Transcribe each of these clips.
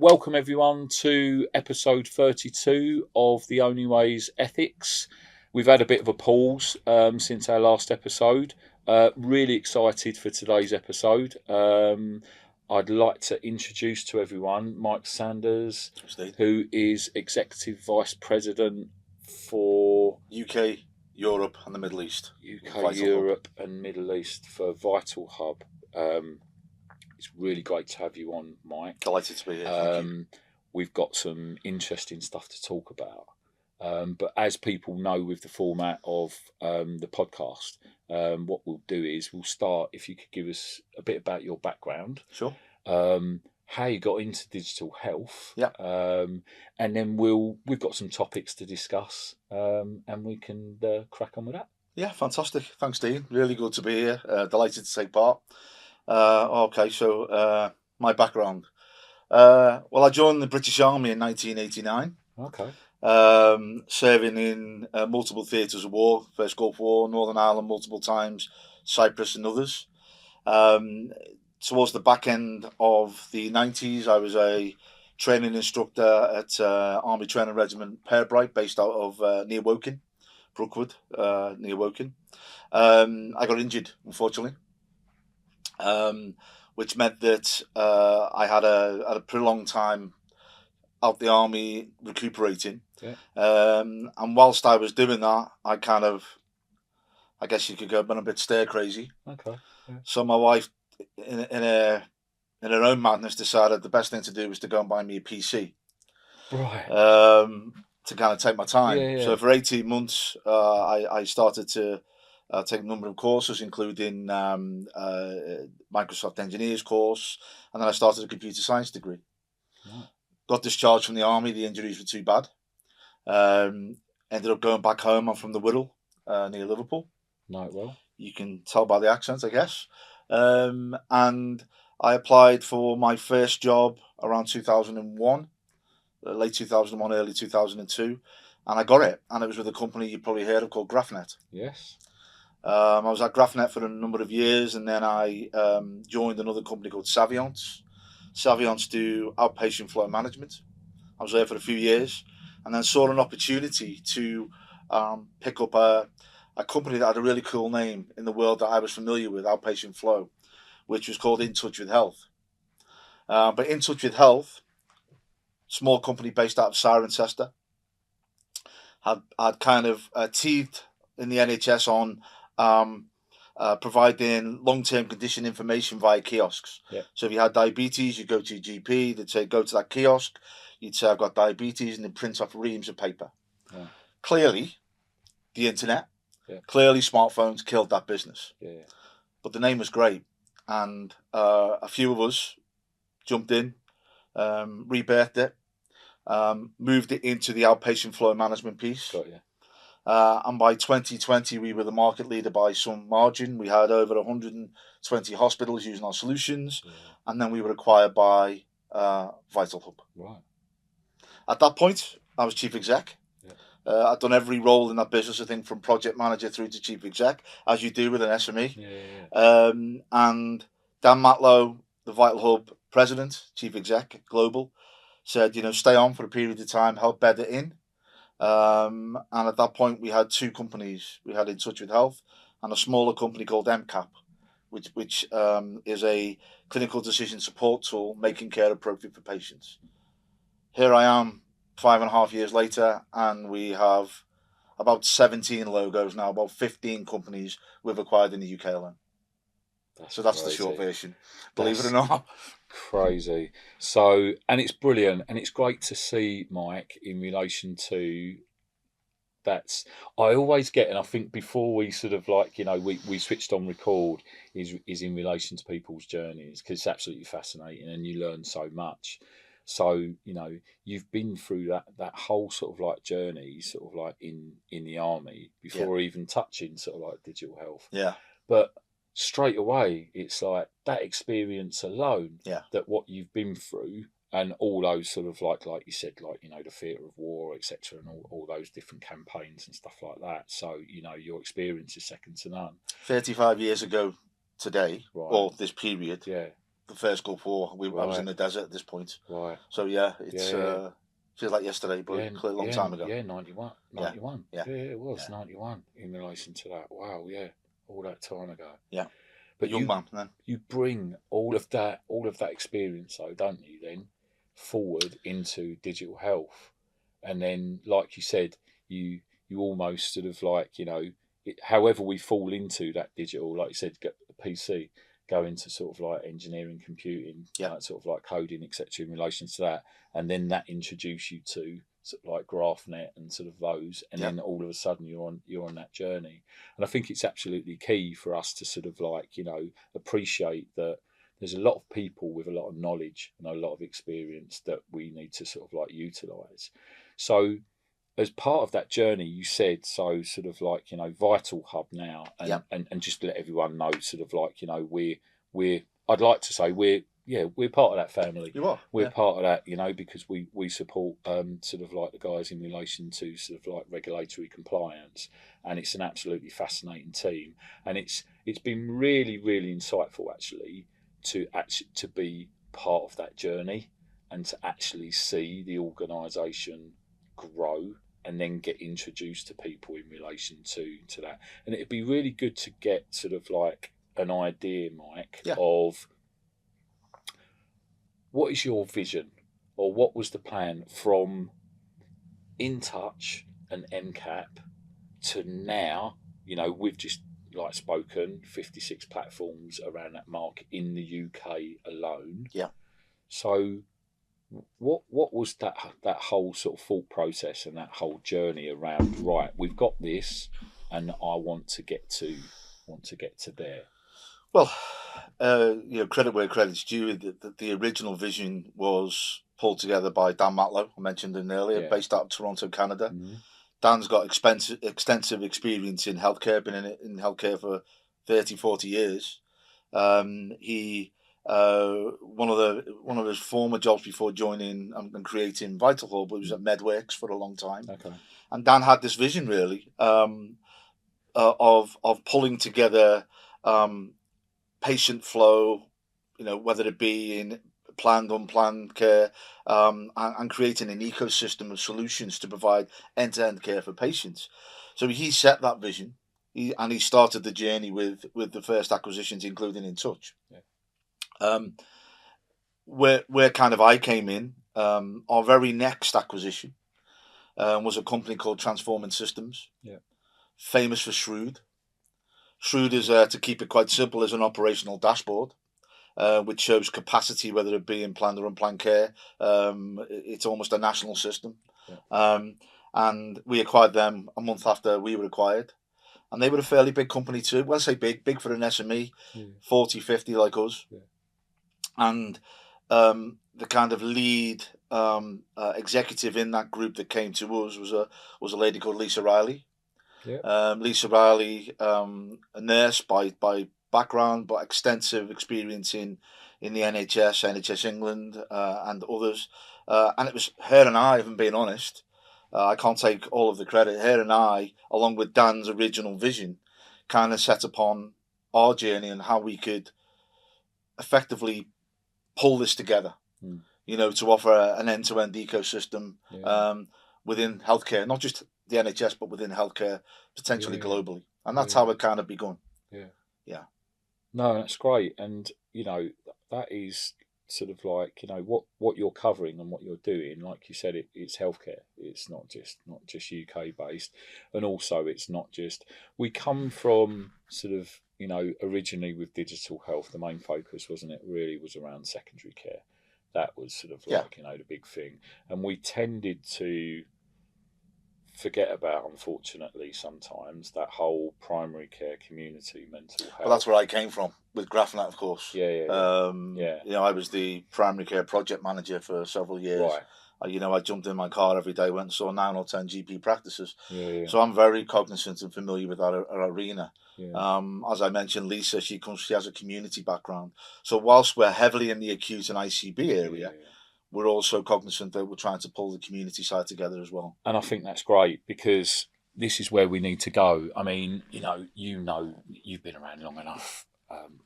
welcome everyone to episode 32 of The Only Ways Ethics. We've had a bit of a pause since our last episode. Really excited for today's episode. I'd like to introduce to everyone Mike Sanders, who is Executive Vice President for UK, Europe and the Middle East. UK, Europe and Middle East for VitalHub. It's really great to have you on, Mike. Delighted to be here. Thank you. We've got some interesting stuff to talk about. But as people know with the format of the podcast, what we'll do is we'll start, if you could give us a bit about your background. Sure. How you got into digital health. Yeah. And then we've got some topics to discuss and we can crack on with that. Yeah, fantastic. Thanks, Dean. Really good to be here. Delighted to take part. Okay, so my background. Well, I joined the British Army in 1989. Okay. Serving in multiple theatres of war, First Gulf War, Northern Ireland multiple times, Cyprus and others. Towards the back end of the 90s, I was a training instructor at Army Training Regiment Pearbright, based out of near Woking, Brookwood, near Woking. I got injured, unfortunately, which meant that I had a prolonged time out the army recuperating. Yeah. And whilst I was doing that, I guess you could go, been a bit stir crazy. Okay. Yeah. So my wife, in her own madness, decided the best thing to do was to go and buy me a PC. Right. To kind of take my time. Yeah. So for 18 months, I started to take a number of courses, including Microsoft Engineers course, and then I started a computer science degree. Right. Got discharged from the army. The injuries were too bad. Ended up going back home. I'm from the Wirral, near Liverpool. Know it well. You can tell by the accent, I guess. And I applied for my first job around 2001, late 2001, early 2002, and I got it. And it was with a company you probably heard of called GraphNet. Yes. I was at GraphNet for a number of years, and then I joined another company called Savient. Savient do outpatient flow management. I was there for a few years, and then saw an opportunity to pick up a company that had a really cool name in the world that I was familiar with, outpatient flow, which was called In Touch with Health. But In Touch with Health, small company based out of Cirencester, had kind of teethed in the NHS on providing long-term condition information via kiosks. Yeah. So if you had diabetes, you go to your GP, they'd say, go to that kiosk, you'd say, I've got diabetes, and they'd print off reams of paper. Yeah. Clearly, the internet, Yeah. clearly smartphones killed that business. Yeah. But the name was great, and a few of us jumped in, rebirthed it, moved it into the outpatient flow management piece. Got you. And by 2020, we were the market leader by some margin. We had over 120 hospitals using our solutions, and then we were acquired by VitalHub. Right. At that point, I was chief exec. Yeah. I'd done every role in that business, I think, from project manager through to chief exec, as you do with an SME. Yeah. And Dan Matlow, the VitalHub president, chief exec, global, said, stay on for a period of time, help bed it in. And at that point, we had two companies. We had In Touch with Health and a smaller company called MCAP, which is a clinical decision support tool, making care appropriate for patients. Here I am 5.5 years later, and we have about 17 logos now, about 15 companies we've acquired in the UK alone. So that's crazy. The short version, believe it or not. Crazy. So, and it's brilliant, and it's great to see, Mike, in relation to I always get, and I think before we sort of we switched on record is in relation to people's journeys, because it's absolutely fascinating and you learn so much. So, you've been through that whole sort of journey, sort of in the army before even touching sort of digital health. Yeah. But straight away, it's like that experience alone, that what you've been through, and all those sort of like you said, the theatre of war, etc., and all those different campaigns and stuff like that. So your experience is second to none. 35 years ago today, right. or this period, yeah, the first Gulf War. I was in Right. the desert at this point. Right. So yeah, it's Yeah. feels like yesterday, but Yeah. clearly a long time ago. Yeah. 91. Yeah, 91. yeah, Yeah, it was yeah, 91 in relation to that. Wow. Yeah. All that time ago. yeah. A But young man then. you bring all of that experience, though, don't you? Then forward into digital health, and then, like you said, you you almost sort of like, however we fall into that digital, like you said, get the PC, go into sort of like engineering, computing, Yeah, like sort of like coding, etc. In relation to that, and then that introduce you to sort of like GraphNet and sort of those, and yeah, then all of a sudden you're on that journey. And I think it's absolutely key for us to sort of like, appreciate that there's a lot of people with a lot of knowledge and a lot of experience that we need to sort of like utilize. So as part of that journey, you said, so sort of like, VitalHub now, yeah. and just to let everyone know, sort of like, we're I'd like to say we're part of that family. You are. We're Yeah, part of that, because we support sort of like the guys in relation to sort of like regulatory compliance, and it's an absolutely fascinating team, and it's been really really insightful actually to be part of that journey and to actually see the organisation grow and then get introduced to people in relation to that. And it'd be really good to get sort of like an idea, Mike, yeah. of what is your vision or what was the plan from In Touch and MCAP to now. We've just like spoken 56 platforms around that mark in the UK alone. Yeah. So what was that whole sort of thought process and that whole journey around, right, we've got this and I want to get to there. Well, credit where credit's due. The original vision was pulled together by Dan Matlow, I mentioned him earlier, Yeah. based out of Toronto, Canada. Mhm. Dan's got extensive experience in healthcare, been in healthcare for 30, 40 years. He one of his former jobs before joining and creating VitalHub was at MedWorks for a long time. Okay. And Dan had this vision really of pulling together patient flow, whether it be in planned, unplanned care, and creating an ecosystem of solutions to provide end-to-end care for patients. So he set that vision, and he started the journey with the first acquisitions, including In Touch. Yeah. Where kind of I came in, our very next acquisition was a company called Transforming Systems, Yeah. famous for Shrewd. Shrewd is, to keep it quite simple, is an operational dashboard which shows capacity, whether it be in planned or unplanned care. It's almost a national system. Yeah. And we acquired them a month after we were acquired. And they were a fairly big company too. Well, I say big for an SME, Yeah. 40, 50 like us. Yeah. And the kind of lead executive in that group that came to us was a lady called Lisa Riley. Yeah. Lisa Riley, a nurse by background, but extensive experience in the NHS England, and others. And it was her and I, if I'm being honest, I can't take all of the credit. Her and I, along with Dan's original vision, kind of set upon our journey and how we could effectively pull this together. Mm. To offer an end-to-end ecosystem within healthcare, not just the NHS, but within healthcare, potentially globally. And that's how it kind of begun. Yeah. Yeah. No, that's great. And, that is sort of like, what you're covering and what you're doing. Like you said, it's healthcare. It's not just UK based. And also it's not just, we come from sort of, originally with digital health, the main focus, wasn't it, really was around secondary care. That was sort of like, the big thing. And we tended to forget about, unfortunately, sometimes that whole primary care community mental health. Well, that's where I came from with GraphNet, of course. Yeah. I was the primary care project manager for several years. Right. I jumped in my car every day, went and saw 9 or 10 GP practices. Yeah. So I'm very cognizant and familiar with that arena. Yeah. As I mentioned, Lisa, she has a community background. So whilst we're heavily in the acute and ICB area, we're also cognizant that we're trying to pull the community side together as well. And I think that's great, because this is where we need to go. I mean, you've been around long enough.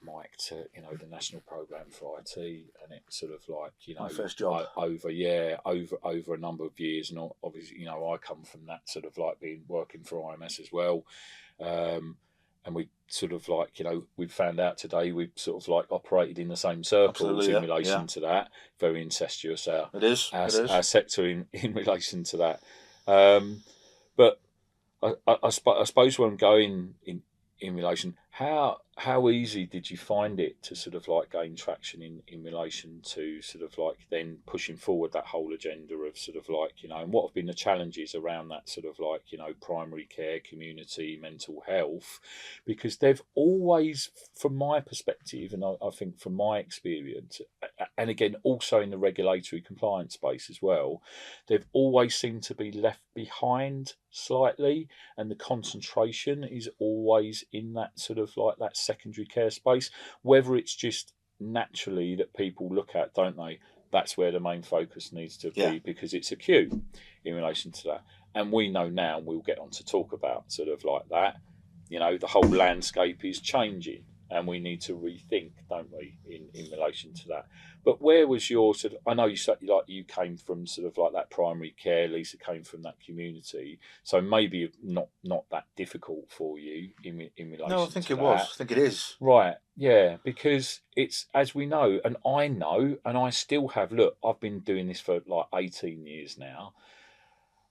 Mike, to the National Programme for IT, and it sort of like My first job. over a number of years, and obviously I come from that sort of like being working for IMS as well, and we sort of like we found out today we've sort of like operated in the same circles Absolutely, in yeah, relation yeah. to that. Very incestuous It is. our sector in relation to that, but I suppose where I'm going in relation, how easy did you find it to sort of like gain traction in relation to sort of like then pushing forward that whole agenda of sort of like and what have been the challenges around that sort of like primary care, community, mental health, because they've always, from my perspective, and I think from my experience, and again also in the regulatory compliance space as well, they've always seemed to be left behind slightly, and the concentration is always in that sort of like that secondary care space, whether it's just naturally that people look at, don't they, that's where the main focus needs to be, because it's acute in relation to that. And we know now, we'll get on to talk about sort of like that, the whole landscape is changing, and we need to rethink, don't we, in relation to that. But where was your sort of? I know you said like you came from sort of like that primary care. Lisa came from that community, so maybe not that difficult for you in relation. No, I think to it that. was. I think it is. Right, yeah, because it's, as we know, and I know, and I still have. Look, I've been doing this for like 18 years now,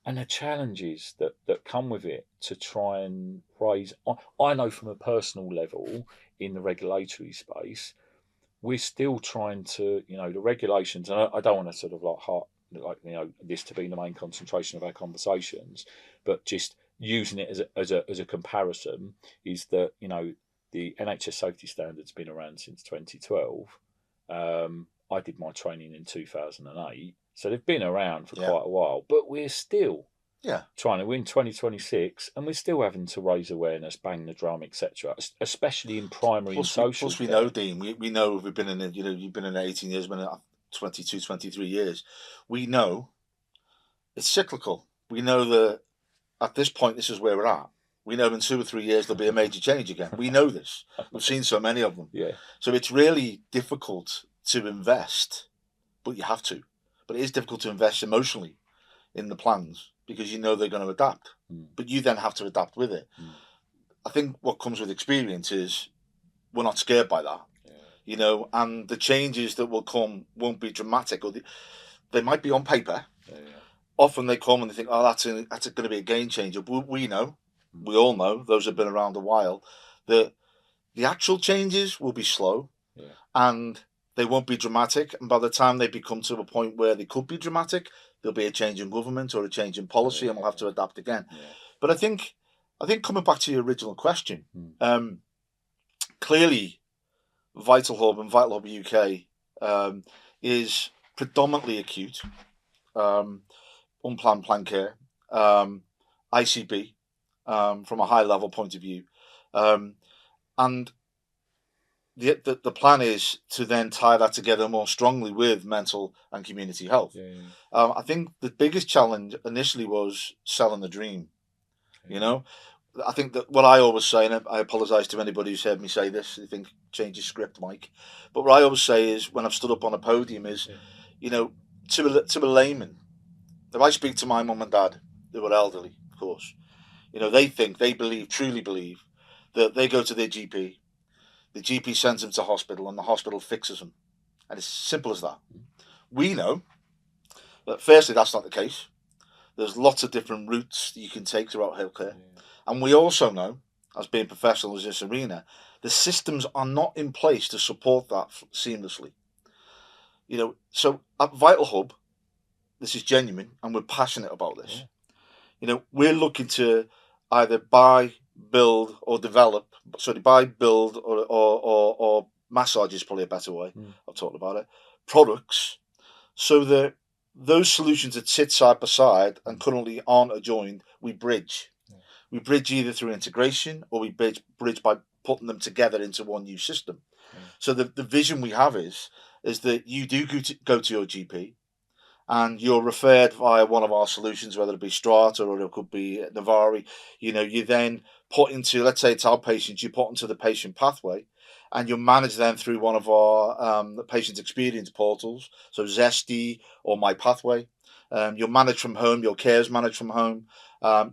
and the challenges that come with it to try and raise. I know from a personal level in the regulatory space, we're still trying to, the regulations, and I don't want to sort of this to be the main concentration of our conversations, but just using it as a comparison is that the NHS safety standard's been around since 2012. I did my training in 2008, so they've been around for quite a while, but we're still trying to win 2026, and we're still having to raise awareness, bang the drum, etc., especially in primary and social Plus, we care. know, Dean, we know we've been in it, you've been in it 18 years, been in 22, 23 years. We know it's cyclical. We know that at this point, this is where we're at. We know in 2 or 3 years, there'll be a major change again. We know this. We've seen so many of them. Yeah. So it's really difficult to invest, but you have to. But it is difficult to invest emotionally in the plans because you know they're going to adapt. But you then have to adapt with it. I think what comes with experience is we're not scared by that. And the changes that will come won't be dramatic, or they might be on paper. Often they come and they think, oh, that's going to be a game changer. But we know, we all know, those who have been around a while, that the actual changes will be slow and they won't be dramatic. And by the time they become to a point where they could be dramatic, there'll be a change in government or a change in policy, and we'll have to adapt again. But I think coming back to your original question, clearly VitalHub and VitalHub UK is predominantly acute, unplanned planned care, ICB, from a high level point of view, and the plan is to then tie that together more strongly with mental and community health. I think the biggest challenge initially was selling the dream. I think that what I always say, and I apologise to anybody who's heard me say this, they think change your script, Mike. But what I always say is, when I've stood up on a podium, is, to a layman, if I speak to my mum and dad, who are elderly, of course, they truly believe that they go to their GP, the GP sends them to hospital, and the hospital fixes them. And it's simple as that. We know that, firstly, that's not the case. There's lots of different routes that you can take throughout healthcare. And we also know, as being professionals in this arena, the systems are not in place to support that seamlessly. So at VitalHub, this is genuine, and we're passionate about this. We're looking to either buy, build, or massage is probably a better way of talking about it, products, so that those solutions that sit side by side and currently aren't adjoined, we bridge. We bridge either through integration, or we bridge by putting them together into one new system. So the vision we have is that you do go to your GP, and you're referred via one of our solutions, whether it be Strata or it could be Navari. You then put into, let's say it's outpatient, you put into the patient pathway, and you'll manage them through one of our patient experience portals, so Zesty or My Pathway. You'll manage from home, your care is managed from home.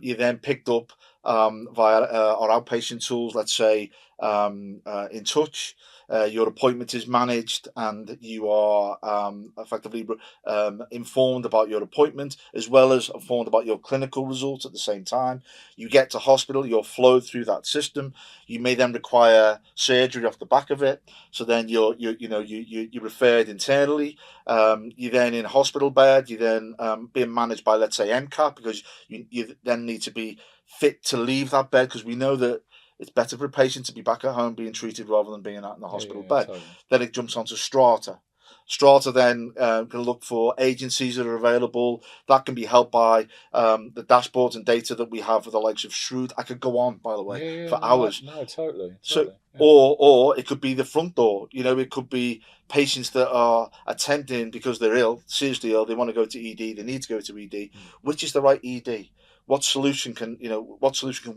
You're then picked up via our outpatient tools, let's say In Touch. Your appointment is managed, and you are effectively informed about your appointment, as well as informed about your clinical results at the same time. You get to hospital, you're flowed through that system. You may then require surgery off the back of it. So then you're referred internally. You're then in a hospital bed. You're then being managed by, let's say, MCAP, because you then need to be fit to leave that bed, because we know that it's better for a patient to be back at home being treated rather than being out in the hospital bed. Totally. Then it jumps onto Strata. Strata then can look for agencies that are available. That can be helped by the dashboards and data that we have with the likes of Shrewd. I could go on, by the way, for hours. No, totally. So, Yeah. or it could be the front door. It could be patients that are attending because they're ill, seriously ill. They want to go to ED. They need to go to ED. Which is the right ED? What solution can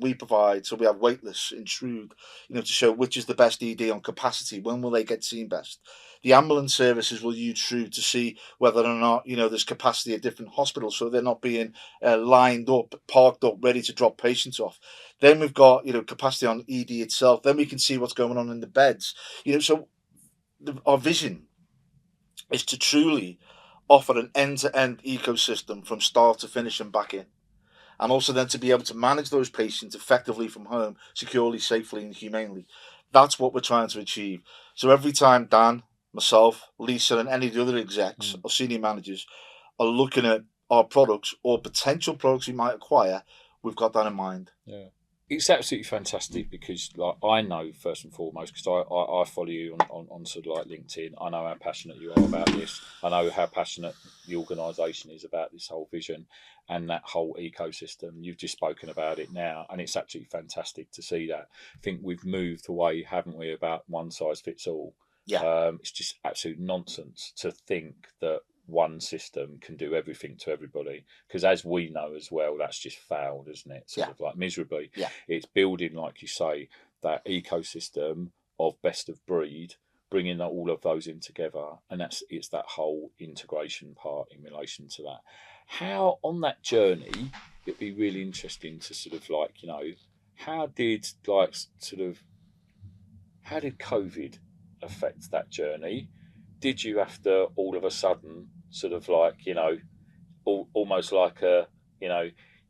we provide? So we have waitlists in Shrewd, to show which is the best ED on capacity. When will they get seen best? The ambulance services will use Shrewd to see whether or not there's capacity at different hospitals, so they're not being lined up, parked up, ready to drop patients off. Then we've got capacity on ED itself. Then we can see what's going on in the beds. So our vision is to truly offer an end-to-end ecosystem from start to finish and back in. And also then to be able to manage those patients effectively from home, securely, safely, and humanely. That's what we're trying to achieve. So every time Dan, myself, Lisa, and any of the other execs or senior managers are looking at our products or potential products we might acquire, we've got that in mind. Yeah. It's absolutely fantastic, because I know, first and foremost, because I follow you on sort of like LinkedIn. I know how passionate you are about this. I know how passionate the organisation is about this whole vision and that whole ecosystem. You've just spoken about it now, and it's absolutely fantastic to see that. I think we've moved away, haven't we, about one size fits all. Yeah. It's just absolute nonsense to think that one system can do everything to everybody, because as we know as well, that's just failed, isn't it? Sort of like miserably. Yeah. It's building, like you say, that ecosystem of best of breed, bringing all of those in together, and it's that whole integration part in relation to that. How on that journey, it'd be really interesting to sort of like, how did COVID affect that journey? Did you have to all of a sudden sort of like, almost like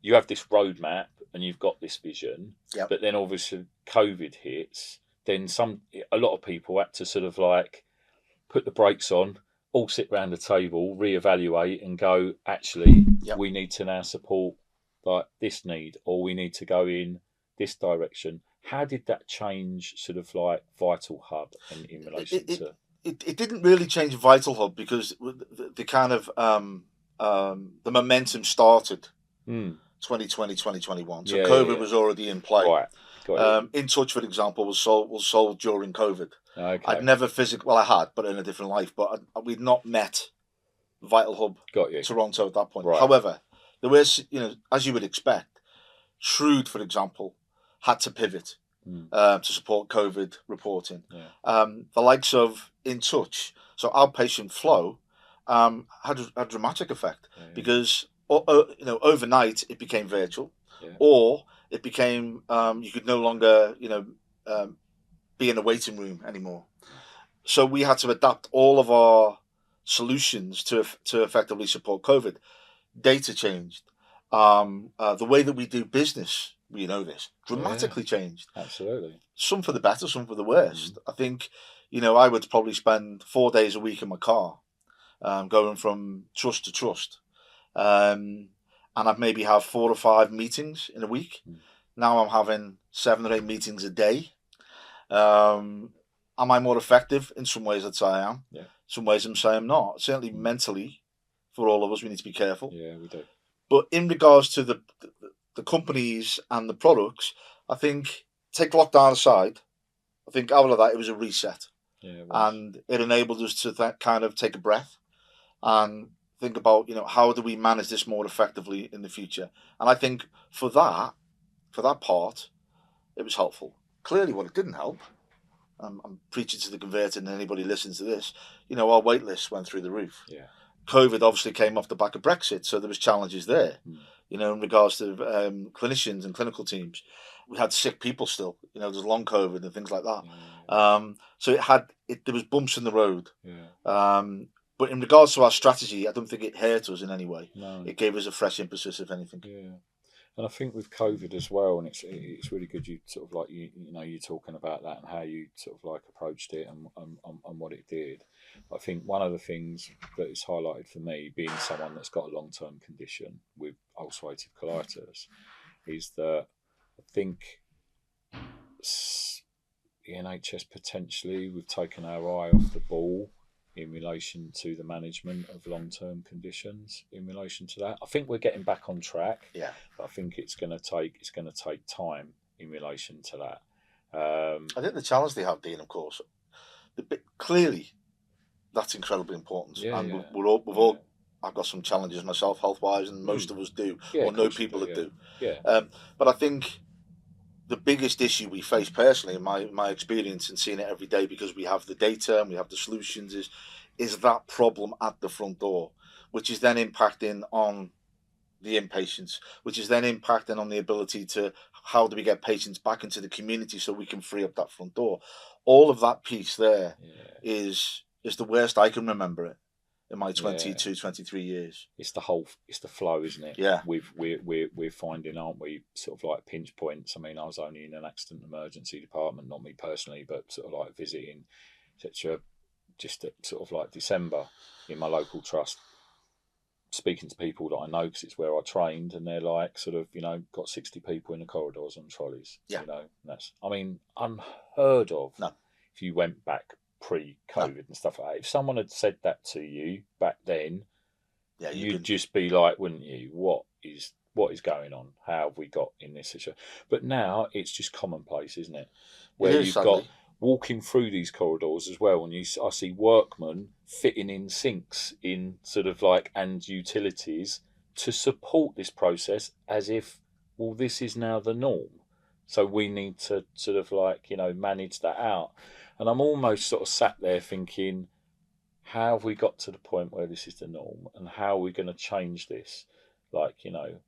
you have this roadmap and you've got this vision, but then obviously COVID hits, then a lot of people had to sort of like put the brakes on, all sit round the table, reevaluate and go, actually, we need to now support like this need, or we need to go in this direction. How did that change sort of like VitalHub in relation to... It didn't really change VitalHub, because the kind of the momentum started 2020, 2021. So COVID was already in play. Right. Got it. In Touch, for example, was sold during COVID. Okay. I'd never I had, but in a different life. But we'd not met VitalHub Toronto at that point. Right. However, there was, as you would expect, Shrewd, for example, had to pivot to support COVID reporting. Yeah. The likes of In Touch, so outpatient flow, had a dramatic effect, because overnight it became virtual, or it became you could no longer be in a waiting room anymore. So we had to adapt all of our solutions to effectively support COVID. Data changed. The way that we do business, dramatically changed. Absolutely. Some for the better, some for the worst. I think, I would probably spend 4 days a week in my car, going from trust to trust. And I'd maybe have 4 or 5 meetings in a week. Now I'm having 7 or 8 meetings a day. Am I more effective? In some ways I'd say I am. Yeah. Some ways I'm saying I'm not. Certainly mentally, for all of us, we need to be careful. Yeah, we do. But in regards to the companies and the products, I think, take lockdown aside, I think out of that it was a reset. Yeah, and it enabled us to kind of take a breath and think about, how do we manage this more effectively in the future? And I think for that part, it was helpful. Clearly what it didn't help, I'm preaching to the converted, and anybody listens to this, our wait lists went through the roof. Yeah. COVID obviously came off the back of Brexit, so there was challenges there. In regards to clinicians and clinical teams. We had sick people still. There's long COVID and things like that. So there was bumps in the road. But in regards to our strategy, I don't think it hurt us in any way. No. It gave us a fresh impetus, if anything. Yeah. And I think with COVID as well, and it's really good you sort of like you're talking about that and how you sort of like approached it and what it did. I think one of the things that is highlighted for me, being someone that's got a long-term condition with ulcerative colitis, is that I think the NHS potentially we've taken our eye off the ball in relation to the management of long-term conditions. In relation to that, I think we're getting back on track. Yeah, but I think it's going to take time in relation to that. I think the challenge they have, Dean, of course, clearly that's incredibly important. Yeah, and yeah. we've all. I've got some challenges myself, health-wise, and most of us do, or know people that do. Yeah. But I think the biggest issue we face personally, in my experience and seeing it every day, because we have the data and we have the solutions, is that problem at the front door, which is then impacting on the inpatients, which is then impacting on the ability to how do we get patients back into the community so we can free up that front door. All of that piece there is the worst I can remember it in my 22, 23 years. It's the flow, isn't it? Yeah. We're finding, aren't we, sort of like pinch points. I mean, I was only in an accident emergency department, not me personally, but sort of like visiting, etc. Just at sort of like December in my local trust, speaking to people that I know because it's where I trained, and they're like sort of, got 60 people in the corridors on trolleys. Yeah. That's, I mean, unheard of. No. If you went back pre-COVID and stuff like that. If someone had said that to you back then, you'd just be like, wouldn't you? What is going on? How have we got in this situation? But now it's just commonplace, isn't it? Where you've got walking through these corridors as well, and I see workmen fitting in sinks in sort of like and utilities to support this process, as if, well, this is now the norm. So we need to sort of like, manage that out. And I'm almost sort of sat there thinking, how have we got to the point where this is the norm, and how are we going to change this? Like,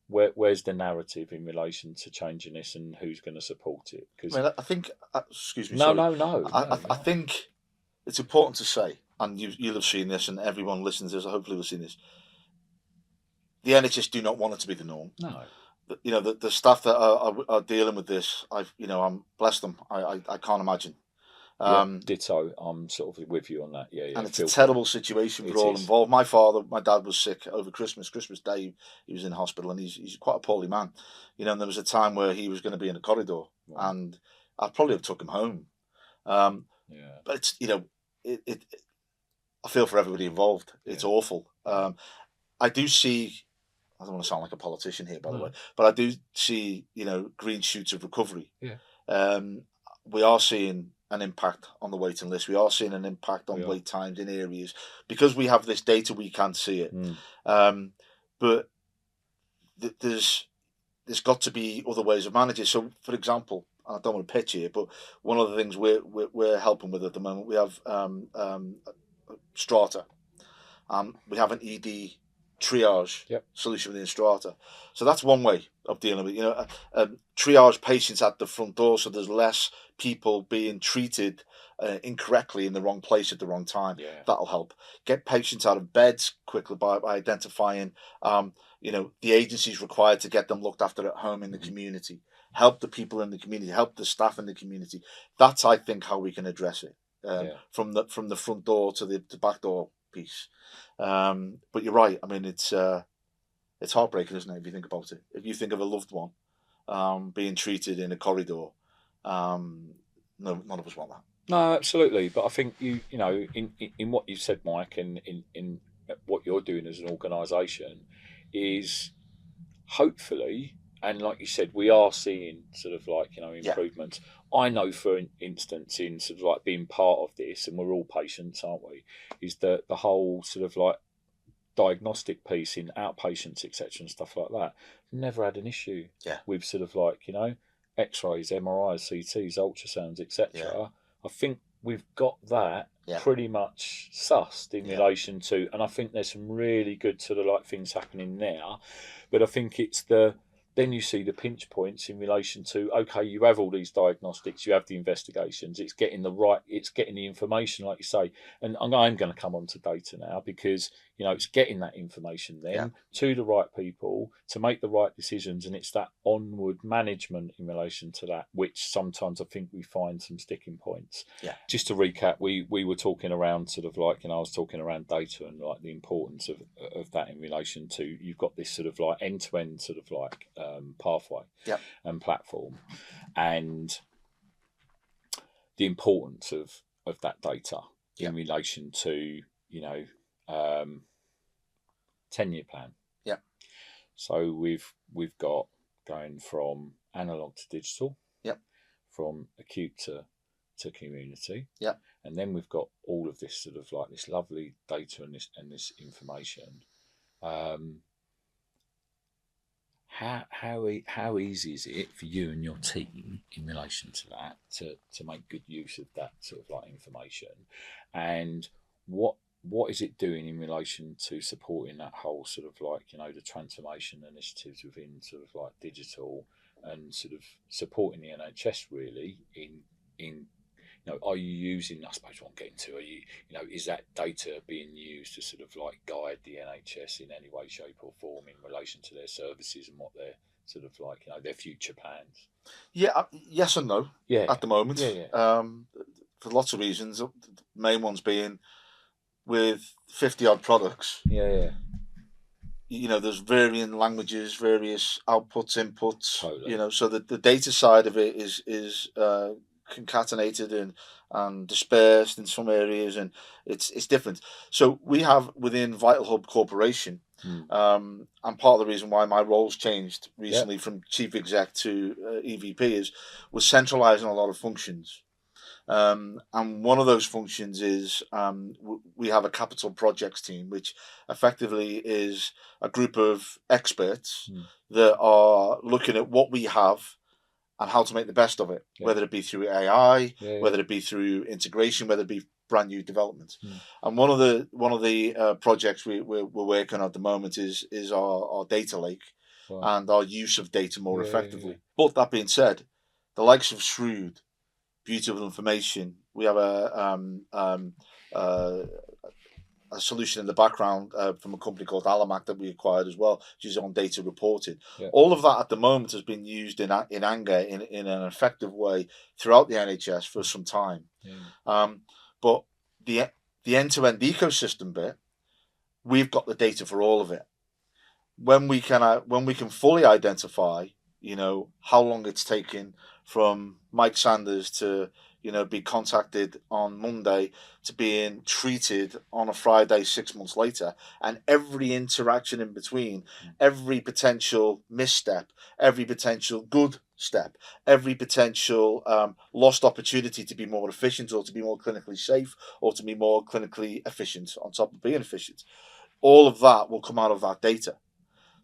where's the narrative in relation to changing this, and who's going to support it? Because I think, excuse me. No. I think it's important to say, and you'll have seen this, and everyone listens to this, hopefully will see this. The NHS do not want it to be the norm. No. The staff that are dealing with this, I'm bless them. I can't imagine. Ditto. I'm sort of with you on that. Yeah. And it's a terrible situation for all involved. My dad was sick over Christmas Day. He was in hospital, and he's quite a poorly man. And there was a time where he was going to be in a corridor, and I'd probably have took him home. But it's I feel for everybody involved. It's awful. I do see. I don't want to sound like a politician here, by the way, but I do see green shoots of recovery. Yeah. We are seeing an impact on the waiting list. We are seeing an impact on wait times in areas because we have this data. We can see it, but there's got to be other ways of managing. So, for example, I don't want to pitch here, but one of the things we're helping with at the moment, we have Strata. We have an ED triage solution within Strata. So that's one way of dealing with triage patients at the front door, so there's less people being treated incorrectly in the wrong place at the wrong time. That'll help get patients out of beds quickly by identifying the agencies required to get them looked after at home in the community, help the people in the community, help the staff in the community. That's, I think, how we can address it from the front door to the back door piece. But you're right. I mean, it's heartbreaking, isn't it? If you think about it, if you think of a loved one being treated in a corridor, no, none of us want that. No, absolutely. But I think in what you said, Mike, and in what you're doing as an organisation, is hopefully, and like you said, we are seeing sort of like improvements. I know, for instance, in sort of like being part of this, and we're all patients, aren't we? Is that the whole sort of like diagnostic piece in outpatients, etc., and stuff like that? Never had an issue with sort of like X-rays, MRIs, CTs, ultrasounds, etc. I think we've got that Yeah. pretty much sussed in Yeah. relation to, and I think there's some really good sort of like things happening now, but I think it's then you see the pinch points in relation to, okay, you have all these diagnostics, you have the investigations, it's getting the information, like you say, and I'm going to come on to data now because it's getting that information then Yeah. to the right people to make the right decisions, and it's that onward management in relation to that which sometimes I think we find some sticking points. Yeah. Just to recap, we were talking around sort of like, I was talking around data and like the importance of that in relation to, you've got this sort of like end-to-end sort of like pathway Yeah. and platform, and the importance of that data Yeah. in relation to 10-year plan. Yeah. So we've got going from analog to digital, Yep. from acute to community, yeah, and then we've got all of this sort of like this lovely data and this information. How easy is it for you and your team in relation to that to make good use of that sort of like information, and what is it doing in relation to supporting that whole sort of like the transformation initiatives within sort of like digital, and sort of supporting the NHS really in are you using, I suppose what I'm getting to, are you, is that data being used to sort of like guide the NHS in any way, shape or form in relation to their services and what they're sort of like, their future plans? Yeah, yes and no. Yeah. At the moment, Yeah. For lots of reasons. The main ones being with 50 odd products. Yeah. There's varying languages, various outputs, inputs. Totally. So the data side of it is concatenated and dispersed in some areas, and it's different. So we have within VitalHub Corporation, and part of the reason why my role's changed recently from chief exec to EVP was centralising a lot of functions. And one of those functions is we have a capital projects team, which effectively is a group of experts that are looking at what we have and how to make the best of it, whether it be through AI, whether it be through integration, whether it be brand new development. And one of the projects we're working on at the moment is our data lake and our use of data more effectively. But that being said, the likes of Shrewd, Beautiful Information, we have a solution in the background from a company called Alamac that we acquired as well, which is on data reporting. All of that at the moment has been used in anger in an effective way throughout the NHS for some time. But the end-to-end ecosystem bit, we've got the data for all of it. When we can fully identify, how long it's taken from Mike Sanders to be contacted on Monday to being treated on a Friday 6 months later, and every interaction in between, every potential misstep, every potential good step, every potential lost opportunity to be more efficient or to be more clinically safe or to be more clinically efficient on top of being efficient, all of that will come out of that data.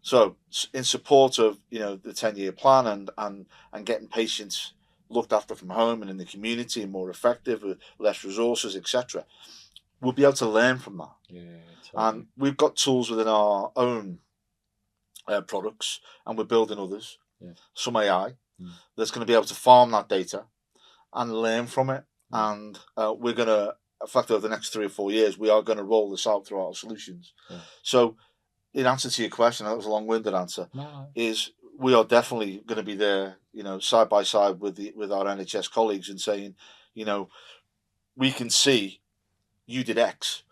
So in support of the 10-year plan and getting patients looked after from home and in the community and more effective with less resources, etc., we'll be able to learn from that. Totally. And we've got tools within our own products, and we're building others, some AI, that's going to be able to farm that data and learn from it. And we're going to, in fact, over the next 3 or 4 years, we are going to roll this out through our solutions. So in answer to your question, that was a long-winded answer, is we are definitely going to be there, side by side with our NHS colleagues and saying, we can see you did X,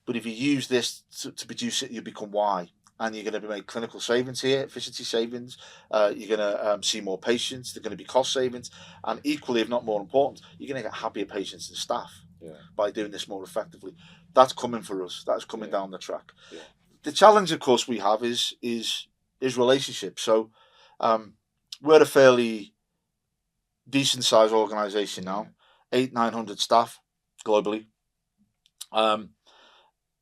but if you use this to produce it, you become Y, and you're going to make clinical savings here, efficiency savings. You're going to see more patients. They're going to be cost savings, and equally, if not more important, you're going to get happier patients and staff by doing this more effectively. That's coming for us. That's coming down the track. The challenge, of course, we have is relationships. So we're a fairly decent sized organisation now, 800-900 staff globally. But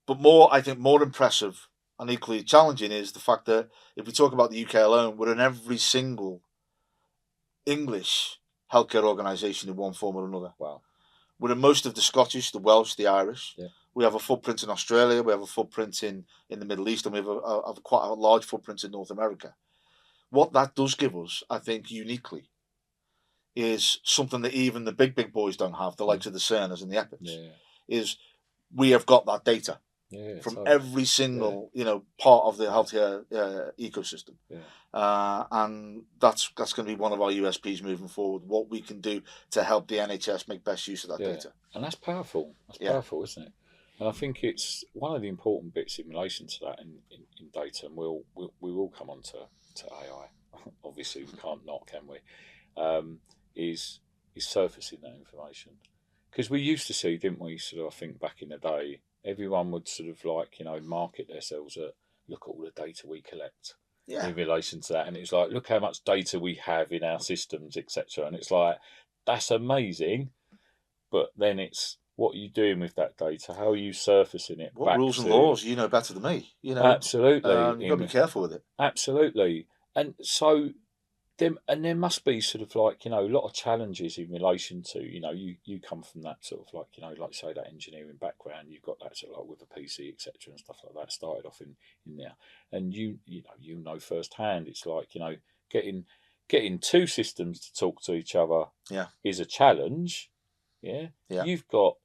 I think more impressive and equally challenging is the fact that if we talk about the UK alone, we're in every single English healthcare organisation in one form or another. Wow. We're in most of the Scottish, the Welsh, the Irish. Yeah. We have a footprint in Australia. We have a footprint in the Middle East, and we have a quite a large footprint in North America. What that does give us, I think, uniquely, is something that even the big boys don't have, the likes of the Cerners and the Epics, Yeah. is we have got that data from totally. every single part of the healthcare ecosystem. Yeah. And that's going to be one of our USPs moving forward, what we can do to help the NHS make best use of that data. And that's powerful. That's powerful, isn't it? And I think it's one of the important bits in relation to that in data, and we will come on to AI. Obviously, we can't not, can we? Is surfacing that information. Because we used to see, didn't we, sort of, I think back in the day, everyone would sort of like, market themselves at, look at all the data we collect in relation to that. And it's like, look how much data we have in our systems, etc. And it's like, that's amazing. But then it's, what are you doing with that data? How are you surfacing it? What rules and laws? You know better than me. Absolutely. You've got to be careful with it. Absolutely. And so, there must be sort of like, a lot of challenges in relation to, you come from that sort of like, like say that engineering background, you've got that sort of like with a PC, etc. and stuff like that, started off in there. And you know firsthand, it's like, getting two systems to talk to each other is a challenge. Yeah. You've got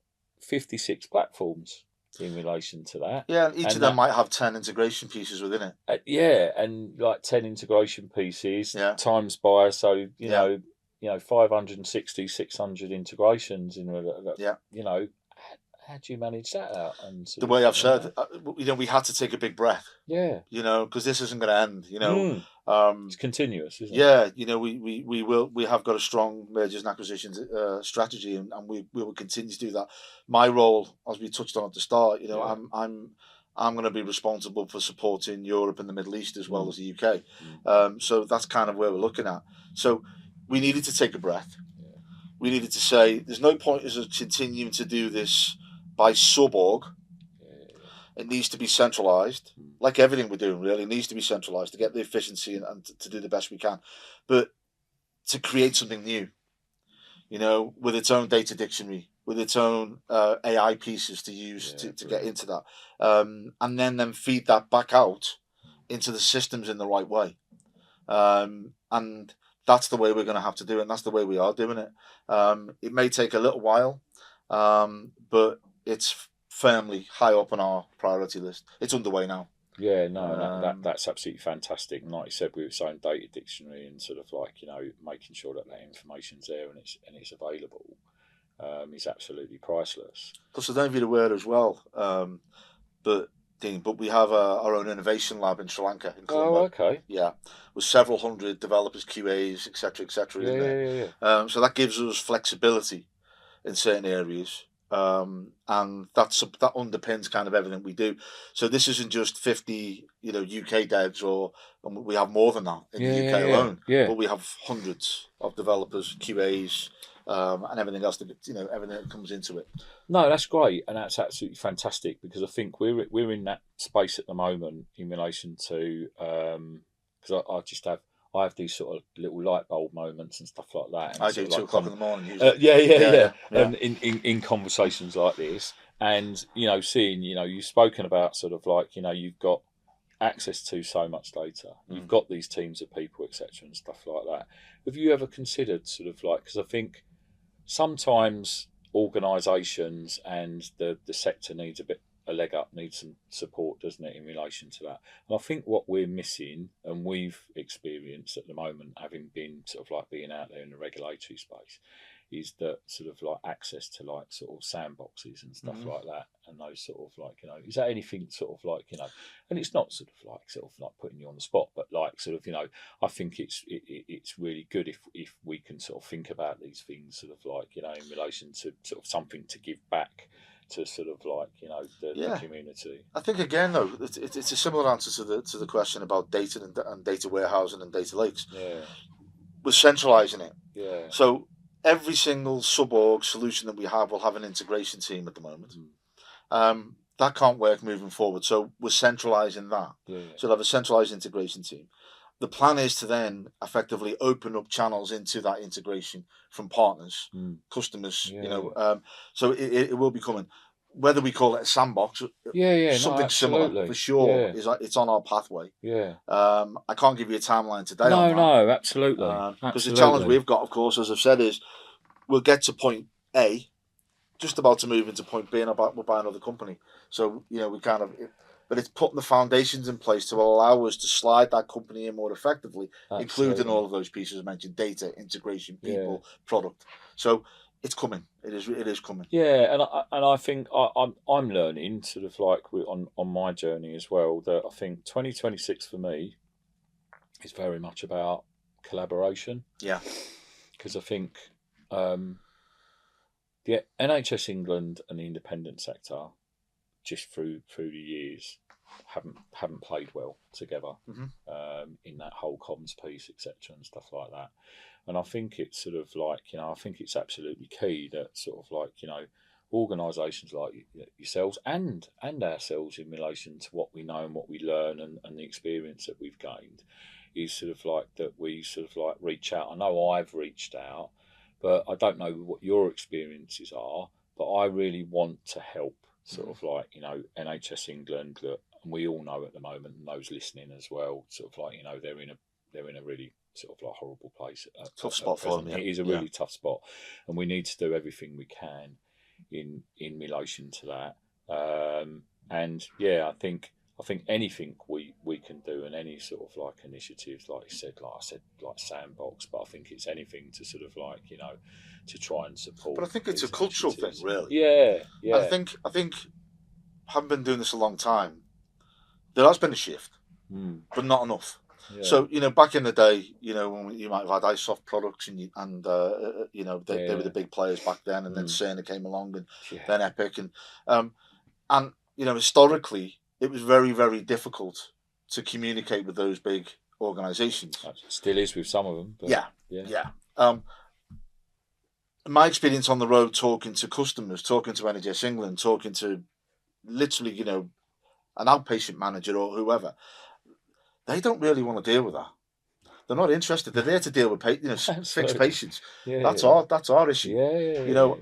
56 platforms in relation to that. Yeah, each of them might have 10 integration pieces within it. And like 10 integration pieces times by, so, 560, 600 integrations in how do you manage that out? And the way I've said, we had to take a big breath. Yeah. Because this isn't going to end, it's continuous, isn't it? Yeah, we have got a strong mergers and acquisitions strategy, and we will continue to do that. My role, as we touched on at the start, I'm going to be responsible for supporting Europe and the Middle East as well as the UK. So that's kind of where we're looking at. So we needed to take a breath. We needed to say there's no point in us continuing to do this by sub-org. It needs to be centralised, like everything we're doing. Really, it needs to be centralised to get the efficiency and to do the best we can, but to create something new, with its own data dictionary, with its own AI pieces to use to get into that, and then feed that back out into the systems in the right way, and that's the way we're going to have to do it, and that's the way we are doing it. It may take a little while, but it's firmly high up on our priority list. It's underway now. Yeah, no, that's absolutely fantastic. And like you said, with its own data dictionary and sort of like, making sure that information's there and it's available, is absolutely priceless. Plus, I don't know if you're aware as well, but we have our own innovation lab in Sri Lanka, in Colombo. Oh, okay. Yeah, with several hundred developers, QAs, etc., Yeah. So that gives us flexibility in certain areas. And that underpins kind of everything we do. So this isn't just 50, UK devs, and we have more than that in the UK alone. Yeah. But we have hundreds of developers, QAs, and everything else that everything that comes into it. No, that's great, and that's absolutely fantastic, because I think we're in that space at the moment in relation to because I have these sort of little light bulb moments and stuff like that. And I do 2 o'clock in the morning usually. Yeah. And in conversations like this, and seeing, you've spoken about sort of like, you've got access to so much data, you've got these teams of people, etc., and stuff like that. Have you ever considered sort of like, because I think sometimes organisations and the sector needs a leg up, needs some support, doesn't it, in relation to that? And I think what we're missing, and we've experienced at the moment, having been sort of like being out there in the regulatory space, is that sort of like access to like sort of sandboxes and stuff like that, and those sort of like, is that anything sort of like, and it's not sort of like putting you on the spot, but like sort of, I think it's really good if we can sort of think about these things sort of like, in relation to sort of something to give back to sort of like, the community. I think again though, it's a similar answer to the question about data and data warehousing and data lakes. Yeah, we're centralising it. Yeah. So every single sub-org solution that we have will have an integration team at the moment. That can't work moving forward, so we're centralising that. Yeah. So we'll have a centralised integration team, The plan is to then effectively open up channels into that integration from partners, customers. So it will be coming. Whether we call it a sandbox, Yeah, no, something similar absolutely. for sure, Yeah, it's on our pathway. yeah. I can't give you a timeline today on No, that, no, absolutely, because the challenge absolutely. we've got, of course, as I've said, is we'll get to point A, just about to move into point B, and we'll buy another company. So we kind of, but it's putting the foundations in place to allow us to slide that company in more effectively, including Absolutely. all of those pieces I mentioned: data, integration, Yeah. people, product. So it's coming. It is coming. Yeah, and I think I'm learning sort of like on my journey as well, that I think 2026 for me is very much about collaboration. Yeah. Because I think the NHS England and the independent sector, just through the years, haven't played well together, in that whole comms piece, etc., and stuff like that. And I think it's sort of like, I think it's absolutely key that sort of like, organisations like yourselves and ourselves, in relation to what we know and what we learn, and the experience that we've gained, is sort of like that we sort of like reach out. I know I've reached out, but I don't know what your experiences are, but I really want to help sort of like, NHS England, that, and we all know at the moment, and those listening as well, sort of like, they're in a really sort of like horrible place Tough spot for them. present. It is a really tough spot, and we need to do everything we can in relation to that. And yeah, I think anything we can do, and any sort of like initiatives, like I said, like sandbox, but I think it's anything to sort of like, to try and support. But I think it's a cultural thing, really. Yeah, yeah. I think having been doing this a long time, there has been a shift, but not enough. Yeah. So back in the day, when you might have had iSoft products, and they were the big players back then, and then Cerner came along, and then Epic, and historically, it was very, very difficult to communicate with those big organisations. It still is with some of them. But yeah. My experience on the road, talking to customers, talking to NHS England, talking to literally, an outpatient manager or whoever, they don't really want to deal with that. They're not interested. They're there to deal with fixed patients. That's our issue.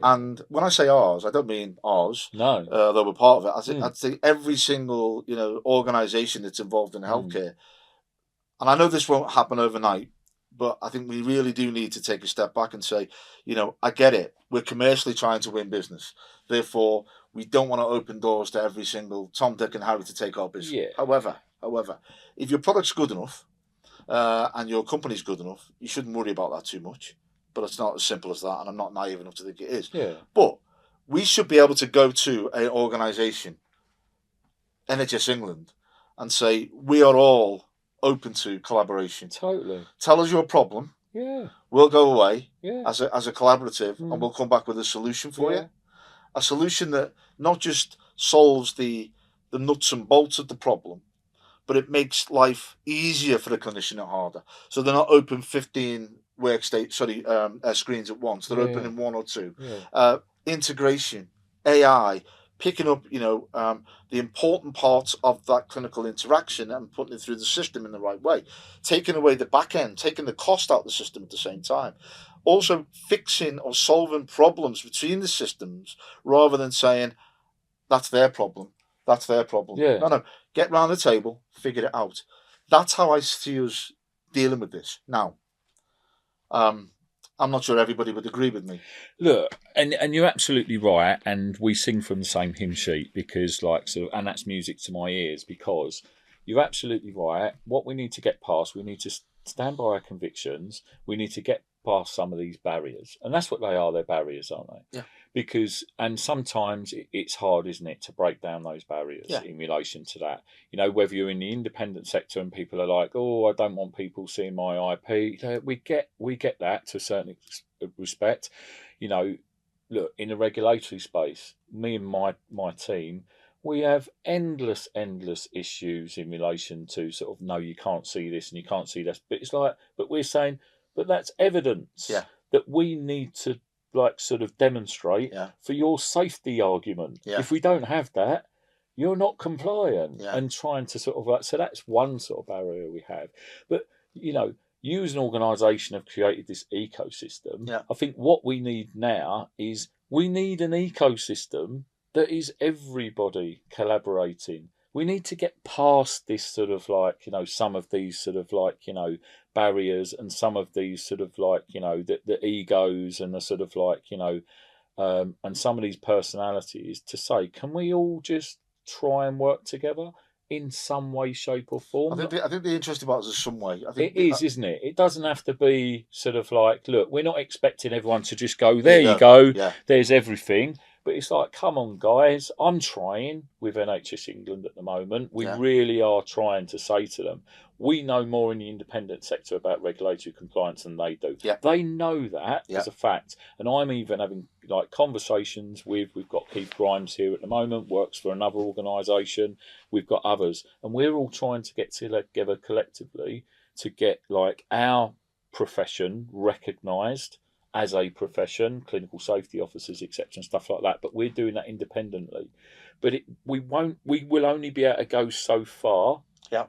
And when I say ours, I don't mean ours. No. Though we're part of it. I'd say every single organisation that's involved in healthcare. And I know this won't happen overnight, but I think we really do need to take a step back and say, I get it. We're commercially trying to win business. Therefore, we don't want to open doors to every single Tom, Dick and Harry to take our business. Yeah. However, if your product's good enough, and your company's good enough, you shouldn't worry about that too much. But it's not as simple as that, and I'm not naive enough to think it is. Yeah. But we should be able to go to an organisation, NHS England, and say, we are all open to collaboration. Totally. Tell us your problem. Yeah. We'll go away as a collaborative, and we'll come back with a solution for you. A solution that not just solves the nuts and bolts of the problem, but it makes life easier for the clinician, not harder. So they're not open 15 screens at once. They're open in one or two. Integration, AI, picking up, the important parts of that clinical interaction and putting it through the system in the right way. Taking away the back end, taking the cost out of the system at the same time. Also fixing or solving problems between the systems, rather than saying, that's their problem. That's their problem. Yeah. No. Get round the table, figure it out. That's how I see us dealing with this. Now, I'm not sure everybody would agree with me. Look, and you're absolutely right, and we sing from the same hymn sheet, because and that's music to my ears, because you're absolutely right. What we need to get past, we need to stand by our convictions. We need to get past some of these barriers, and that's what they are. They're barriers, aren't they? Yeah. Because, and sometimes it's hard, isn't it, to break down those barriers in relation to that. Whether you're in the independent sector and people are like, oh, I don't want people seeing my IP. We get that to a certain respect. Look, in the regulatory space, me and my team, we have endless issues in relation to sort of, no, you can't see this and you can't see this. But it's like, but we're saying, but that's evidence that we need to sort of demonstrate for your safety argument. If we don't have that, you're not compliant, and trying to sort of so that's one sort of barrier we have. But you know, you as an organisation have created this ecosystem. Yeah. I think what we need now is we need an ecosystem that is everybody collaborating. We need to get past this sort of like, some of these sort of like, barriers, and some of these sort of like, the egos, and the sort of like, and some of these personalities, to say, can we all just try and work together in some way, shape, or form? I think the interesting part is some way. I think It is, isn't it? It doesn't have to be sort of like, look, we're not expecting everyone to just go, there there you you go. go, Yeah. there's everything. But it's like, come on, guys, I'm trying with NHS England at the moment. We Yeah. really are trying to say to them, we know more in the independent sector about regulatory compliance than they do. Yeah. They know that Yeah. as a fact. And I'm even having like conversations we've got Keith Grimes here at the moment, works for another organisation. We've got others. And we're all trying to get together collectively to get like our profession recognised as a profession, clinical safety officers, etc., and stuff like that. But we're doing that independently. But we will only be able to go so far. Yeah.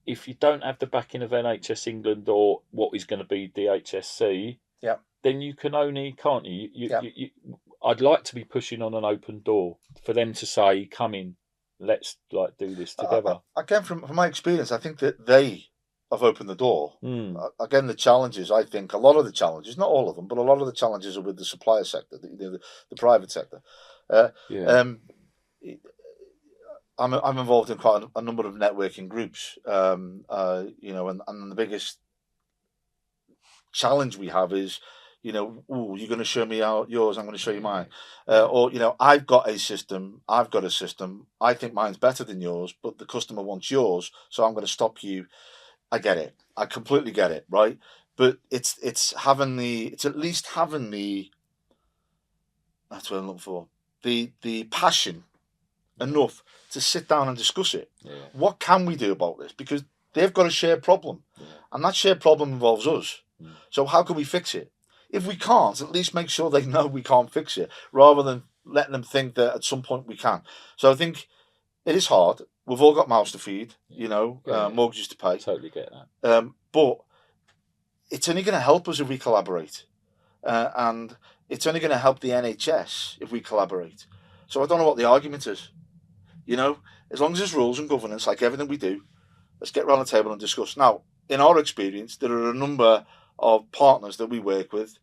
If you don't have the backing of NHS England or what is going to be DHSC, Yeah. then you can only, can't you? Yeah. I'd like to be pushing on an open door for them to say, come in, let's like do this together. Again, from my experience, I think that they have opened the door. Again, the challenges, I think, a lot of the challenges, not all of them, but a lot of the challenges are with the supplier sector, the private sector. I'm involved in quite a number of networking groups, and the biggest challenge we have is, you're going to show me yours, I'm going to show you mine. Or, I've got a system, I think mine's better than yours, but the customer wants yours, so I'm going to stop you. I get it. I completely get it, right? But it's at least having that's what I'm looking for, the passion enough to sit down and discuss it. Yeah. What can we do about this? Because they've got a shared problem, and that shared problem involves us. So how can we fix it? If we can't, at least make sure they know we can't fix it, rather than letting them think that at some point we can. So I think it is hard. We've all got mouths to feed, mortgages to pay. Totally get that. But it's only going to help us if we collaborate. And it's only going to help the NHS if we collaborate. So I don't know what the argument is. As long as there's rules and governance, like everything we do, let's get around the table and discuss. Now, in our experience, there are a number of partners that we work with.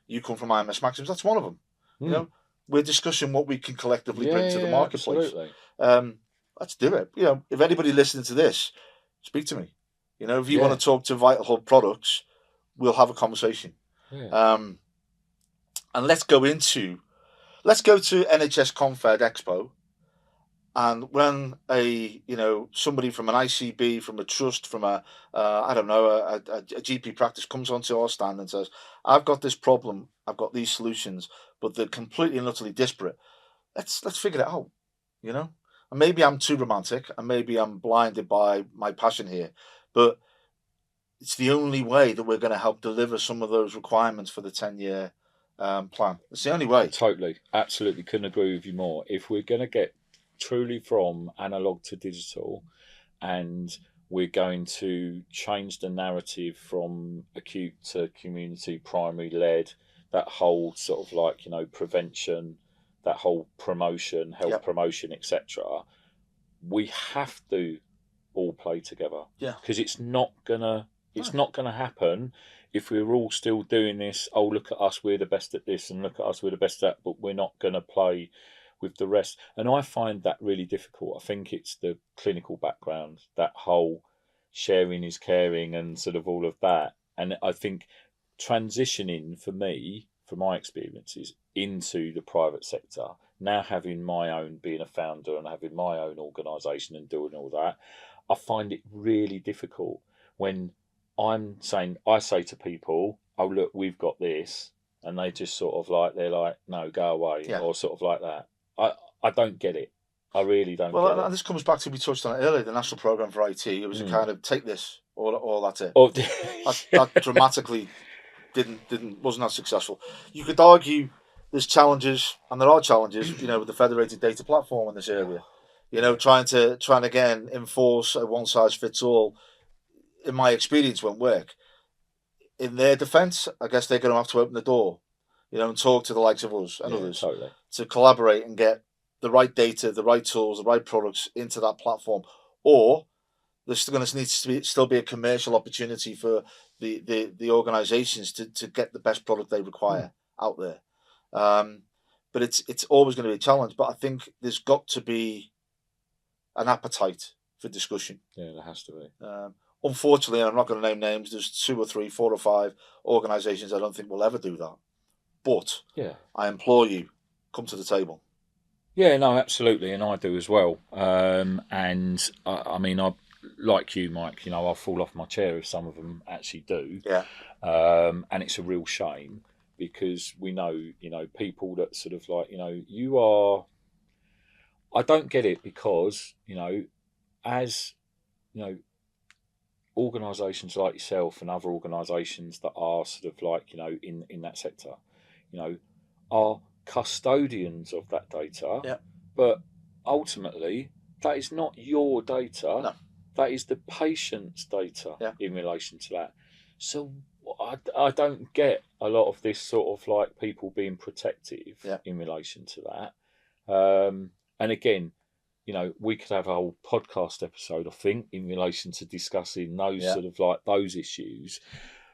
You come from IMS Maxims, that's one of them. We're discussing what we can collectively bring to the marketplace. Let's do it. If anybody listening to this, speak to me. If you want to talk to VitalHub products, we'll have a conversation. And let's go to NHS Confed Expo, and when somebody from an ICB, from a trust, from a GP practice comes onto our stand and says, I've got this problem, I've got these solutions, but they're completely and utterly disparate. Let's figure it out. And maybe I'm too romantic, and maybe I'm blinded by my passion here, but it's the only way that we're going to help deliver some of those requirements for the 10-year plan. It's the only way. Totally, absolutely, couldn't agree with you more. If we're going to get truly from analog to digital, and we're going to change the narrative from acute to community primary led, that whole sort of like prevention, that whole promotion, health promotion, etc., we have to all play together. Because it's not gonna happen if we're all still doing this. Oh, look at us, we're the best at this, and look at us, we're the best at that, but we're not gonna play with the rest. And I find that really difficult. I think it's the clinical background, that whole sharing is caring and sort of all of that. And I think transitioning for me, from my experiences, into the private sector, now having my own, being a founder and having my own organisation and doing all that, I find it really difficult when I say to people, oh look, we've got this, and they just sort of like, they're like, no, go away, or sort of like that. I don't get it. I really don't get it. And this comes back to, we touched on it earlier, the National Programme for IT. It was a kind of take this, or that's it. That dramatically wasn't that successful. You could argue there's challenges, and there are challenges, with the federated data platform in this area. Trying to again enforce a one size fits all in my experience, won't work. In their defence, I guess they're going to have to open the door, and talk to the likes of us and others totally. to collaborate and get the right data, the right tools, the right products into that platform. Or there's still going to need to still be a commercial opportunity for the organisations to get the best product they require out there. But it's always going to be a challenge. But I think there's got to be an appetite for discussion. Yeah, there has to be. Unfortunately, and I'm not going to name names, there's 2 or 3, 4 or 5 organisations I don't think will ever do that. But I implore you, come to the table. Yeah, no, absolutely, and I do as well. And I mean, I like you, Mike. I'll fall off my chair if some of them actually do. Yeah. And it's a real shame because we know, people that sort of like, you are. I don't get it because as organisations like yourself and other organisations that are sort of like in that sector, are custodians of that data. Yeah. But ultimately, that is not your data. No. That is the patient's data in relation to that. So I don't get a lot of this sort of like people being protective in relation to that. And again, we could have a whole podcast episode, I think, in relation to discussing those sort of like those issues.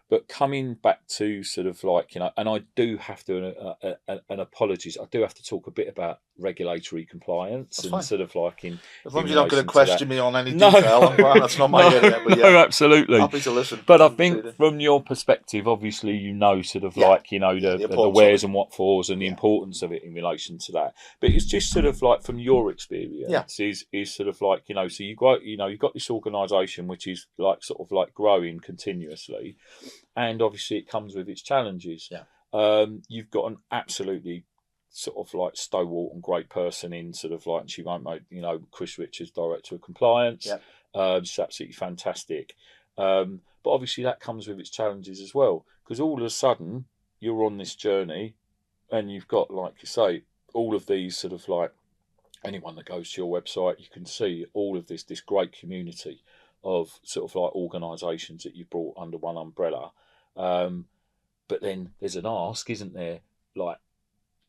But coming back to sort of like, and I do have to, and apologies, I do have to talk a bit about regulatory compliance. That's and fine. Sort of like as long as you're not going to question me on any detail, that's not my area. But no, absolutely. Happy to listen. But I think from your perspective, obviously, sort of like, the wheres and what fors and the importance of it in relation to that. But it's just sort of like from your experience is sort of like, so you've got this organisation which is like sort of like growing continuously. And obviously it comes with its challenges. You've got an absolutely sort of like stalwart and great person in sort of like, and she won't make, Chris Richards, Director of Compliance. She's absolutely fantastic. But obviously that comes with its challenges as well, because all of a sudden you're on this journey and you've got, like you say, all of these sort of like, anyone that goes to your website, you can see all of this great community of sort of like organisations that you've brought under one umbrella. But then there's an ask, isn't there? Like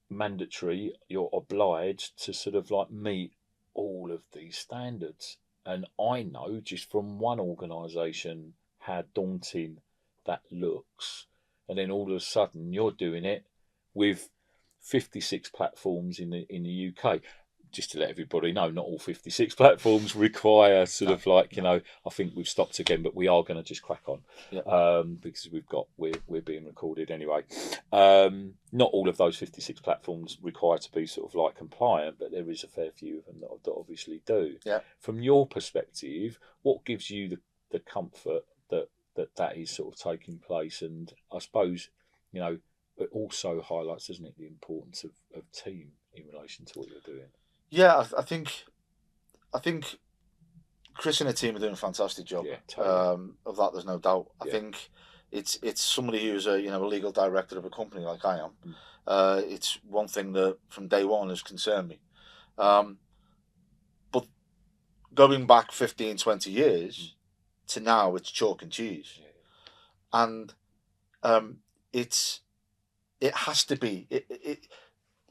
mandatory, you're obliged to sort of like meet all of these standards. And I know just from one organisation how daunting that looks. And then all of a sudden you're doing it with 56 platforms in the UK. Just to let everybody know, not all 56 platforms require sort of like, I think we've stopped again, but we are going to just crack on because we're being recorded anyway. Not all of those 56 platforms require to be sort of like compliant, but there is a fair few of them that obviously do. From your perspective, what gives you the comfort that is sort of taking place? And I suppose, it also highlights, doesn't it, the importance of team in relation to what you're doing. Yeah, I think Chris and the team are doing a fantastic job. Totally. Of that, there's no doubt. I think it's somebody who's a legal director of a company like I am. It's one thing that from day one has concerned me. But going back 15, 20 years to now, it's chalk and cheese, and it has to be.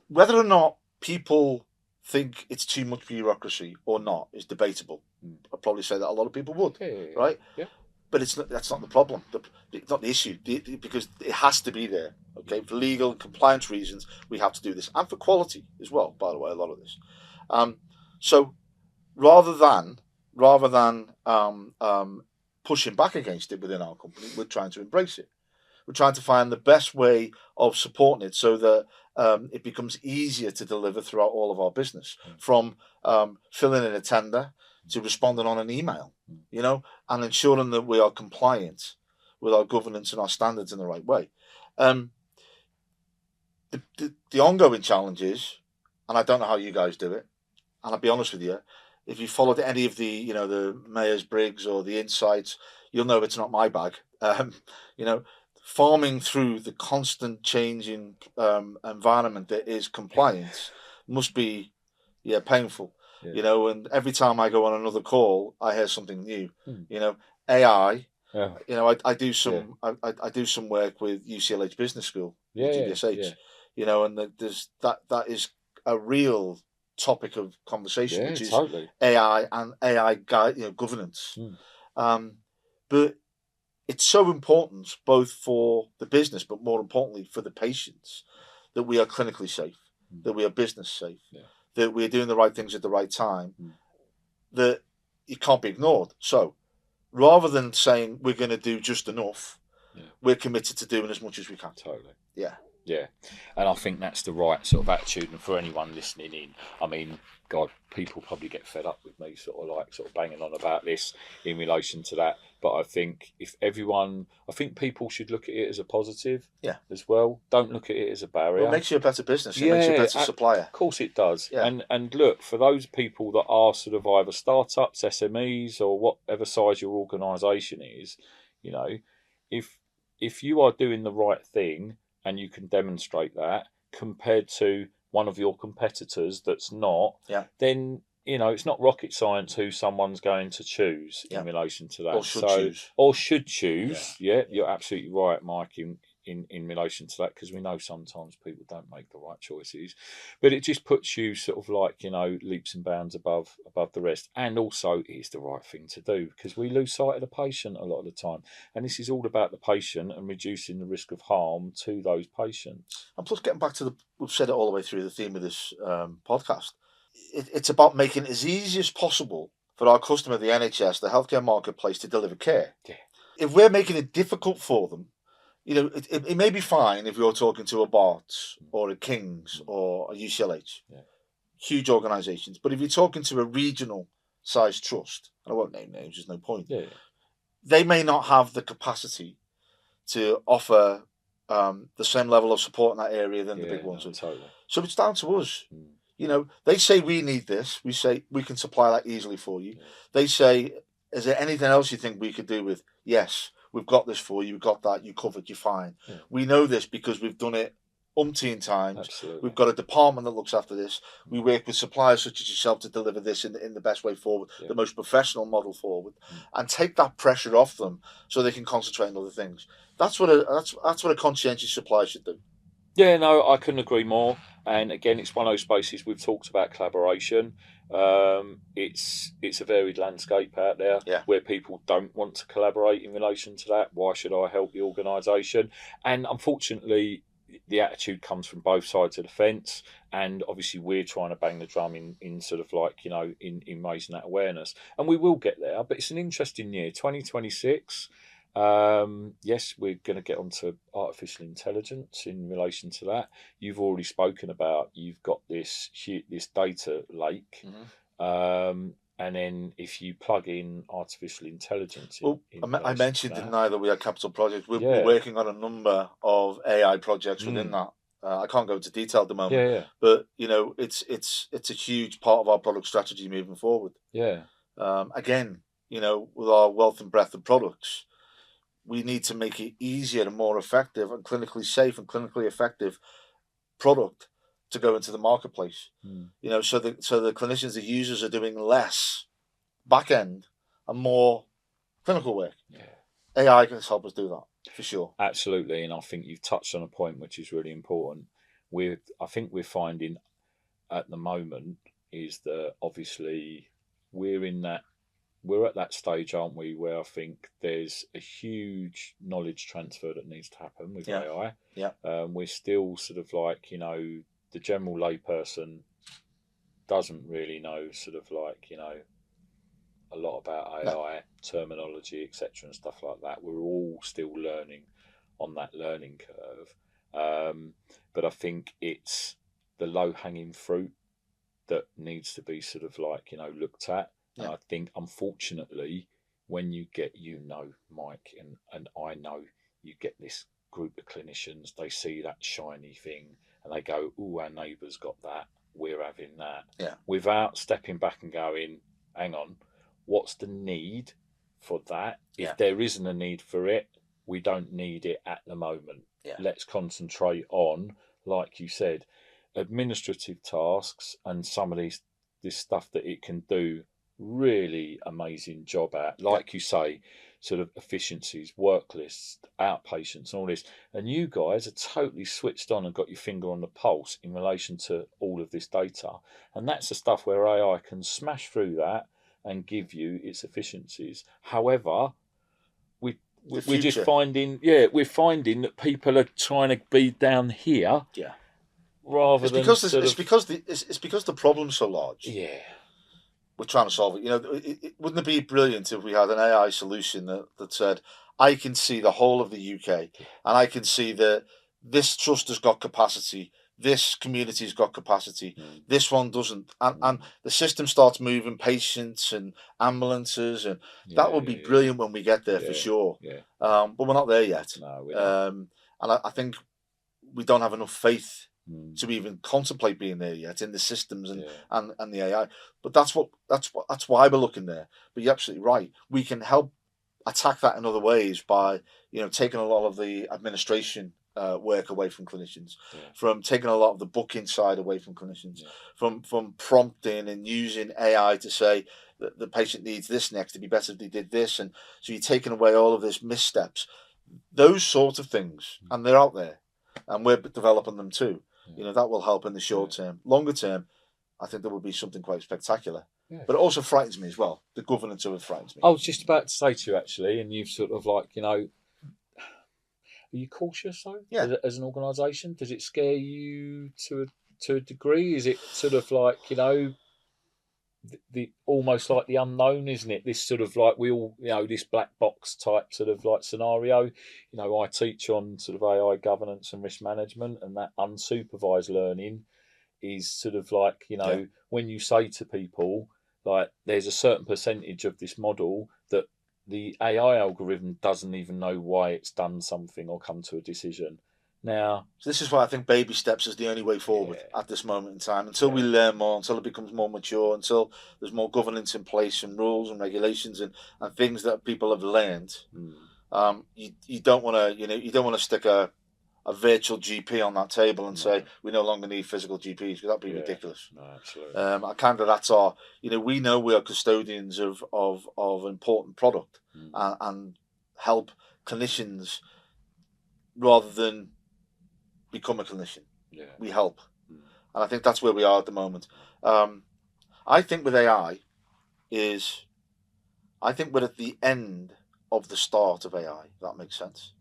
Whether or not people think it's too much bureaucracy or not is debatable. I'd probably say that a lot of people would, right? Yeah. But that's not the problem. It's not the issue, because it has to be there. Okay, for legal and compliance reasons, we have to do this, and for quality as well. By the way, a lot of this. So rather than pushing back against it within our company, we're trying to embrace it. We're trying to find the best way of supporting it so that it becomes easier to deliver throughout all of our business, from filling in a tender to responding on an email, and ensuring that we are compliant with our governance and our standards in the right way. The ongoing challenge is, and I don't know how you guys do it, and I'll be honest with you, if you followed any of the, the Myers-Briggs or the Insights, you'll know it's not my bag. Farming through the constant changing environment that is compliance must be painful. And every time I go on another call, I hear something new. AI Yeah. I do some I do some work with UCLH Business School, Yeah. Yeah. GBSH, Yeah. and there's that is a real topic of conversation, Yeah. which is Totally. AI and AI governance. Mm. Um, but it's so important both for the business, but more importantly for the patients, that we are clinically safe, Mm. that we are business safe, Yeah. that we're doing the right things at the right time, Mm. that it can't be ignored. So rather than saying we're going to do just enough, Yeah. we're committed to doing as much as we can. Totally. Yeah. Yeah, and I think that's the right sort of attitude. And for anyone listening in, I mean, God, people probably get fed up with me sort of banging on about this in relation to that. But I think I think people should look at it as a positive, Yeah. as well. Don't look at it as a Well, barrier. it makes you a better business. It Yeah, makes you a better supplier. Of course it does. Yeah. And look, for those people that are sort of either startups, SMEs, or whatever size your organisation is, if if you are doing the right thing and you can demonstrate that compared to one of your competitors that's not, Yeah. then it's not rocket science who someone's going to choose in relation to that. Or should choose. Yeah, you're absolutely right, Mike. In relation to that, because we know sometimes people don't make the right choices, but it just puts you sort of like leaps and bounds above the rest, and also it's the right thing to do because we lose sight of the patient a lot of the time, and this is all about the patient and reducing the risk of harm to those patients. And plus, getting back to we've said it all the way through the theme of this podcast. It's about making it as easy as possible for our customer, the NHS, the healthcare marketplace, to deliver care. Yeah. If we're making it difficult for them, it may be fine if you're talking to a Barts or a King's or a UCLH, huge organisations. But if you're talking to a regional sized trust, and I won't name names, there's no point. Yeah. They may not have the capacity to offer the same level of support in that area than the big ones. Totally. So it's down to us. They say we need this. We say we can supply that easily for you. Yeah. They say, is there anything else you think we could do with? Yes, we've got this for you. We've got that. You covered. You're fine. Yeah. We know this because we've done it umpteen times. Absolutely. We've got a department that looks after this. We work with suppliers such as yourself to deliver this in the best way forward, the most professional model forward, and take that pressure off them so they can concentrate on other things. That's what a conscientious supplier should do. Yeah, no, I couldn't agree more. And again, it's one of those spaces we've talked about collaboration. It's a varied landscape out there where people don't want to collaborate in relation to that. Why should I help the organisation? And unfortunately, the attitude comes from both sides of the fence. And obviously, we're trying to bang the drum in sort of like, in raising that awareness. And we will get there. But it's an interesting year, 2026. Yes, we're going to get onto artificial intelligence in relation to that. You've already spoken about you've got this data lake, and then if you plug in artificial intelligence, I mentioned didn't I that we had capital projects. We're working on a number of AI projects within that. I can't go into detail at the moment, but it's a huge part of our product strategy moving forward. Again, with our wealth and breadth of products, we need to make it easier and more effective and clinically safe and clinically effective product to go into the marketplace. So the clinicians, the users, are doing less back end and more clinical work. AI can help us do that for sure. Absolutely, and I think you've touched on a point which is really important. I think we're finding at the moment is that obviously we're at that stage, aren't we, where I think there's a huge knowledge transfer that needs to happen with AI. We're still sort of like, the general layperson doesn't really know sort of like, a lot about AI, terminology, etc. and stuff like that. We're all still learning on that learning curve. But I think it's the low-hanging fruit that needs to be sort of like, looked at. And I think, unfortunately, when you get, Mike, and I know, you get this group of clinicians, they see that shiny thing and they go, "Oh, our neighbour's got that, we're having that." Without stepping back and going, hang on, what's the need for that? If there isn't a need for it, we don't need it at the moment. Let's concentrate on, like you said, administrative tasks and some of this stuff that it can do really amazing job at. Like you say, sort of efficiencies, work lists, outpatients, and all this. And you guys are totally switched on and got your finger on the pulse in relation to all of this data. And that's the stuff where AI can smash through that and give you its efficiencies. However, we're just finding, we're finding that people are trying to be down here, rather than it's because the problem's so large. Yeah. We're trying to solve it. You know, wouldn't it be brilliant if we had an AI solution that said, I can see the whole of the UK, and I can see that this trust has got capacity, this community's got capacity, this one doesn't, and the system starts moving patients and ambulances, and that would be brilliant when we get there for sure. But we're not there yet. No, we're not. And I think we don't have enough faith to even contemplate being there yet in the systems and the AI. But that's why we're looking there. But you're absolutely right. We can help attack that in other ways by taking a lot of the administration work away from clinicians, from taking a lot of the booking side away from clinicians, from prompting and using AI to say that the patient needs this next. It'd be better if they did this, and so you're taking away all of this missteps. Those sort of things, and they're out there, and we're developing them too. That will help in the short term. Longer term, I think there will be something quite spectacular. But it also frightens me as well. The governance of it frightens me. I was just about to say to you, actually, and you've sort of like, are you cautious though? Yeah. As an organisation, does it scare you to a degree? Is it sort of like, the almost like the unknown, isn't it? This sort of like we all, this black box type sort of like scenario. I teach on sort of AI governance and risk management, and that unsupervised learning is sort of like, when you say to people, like, there's a certain percentage of this model that the AI algorithm doesn't even know why it's done something or come to a decision. Now, so this is why I think baby steps is the only way forward at this moment in time, until we learn more, until it becomes more mature, until there's more governance in place and rules and regulations and things that people have learned. You don't want to, you don't want to stick a virtual GP on that table and say we no longer need physical GPs, because that'd be ridiculous. No, absolutely. That's our, we know we are custodians of important product and help clinicians rather than become a clinician. We help. And I think that's where we are at the moment. I think with AI I think we're at the end of the start of AI, if that makes sense.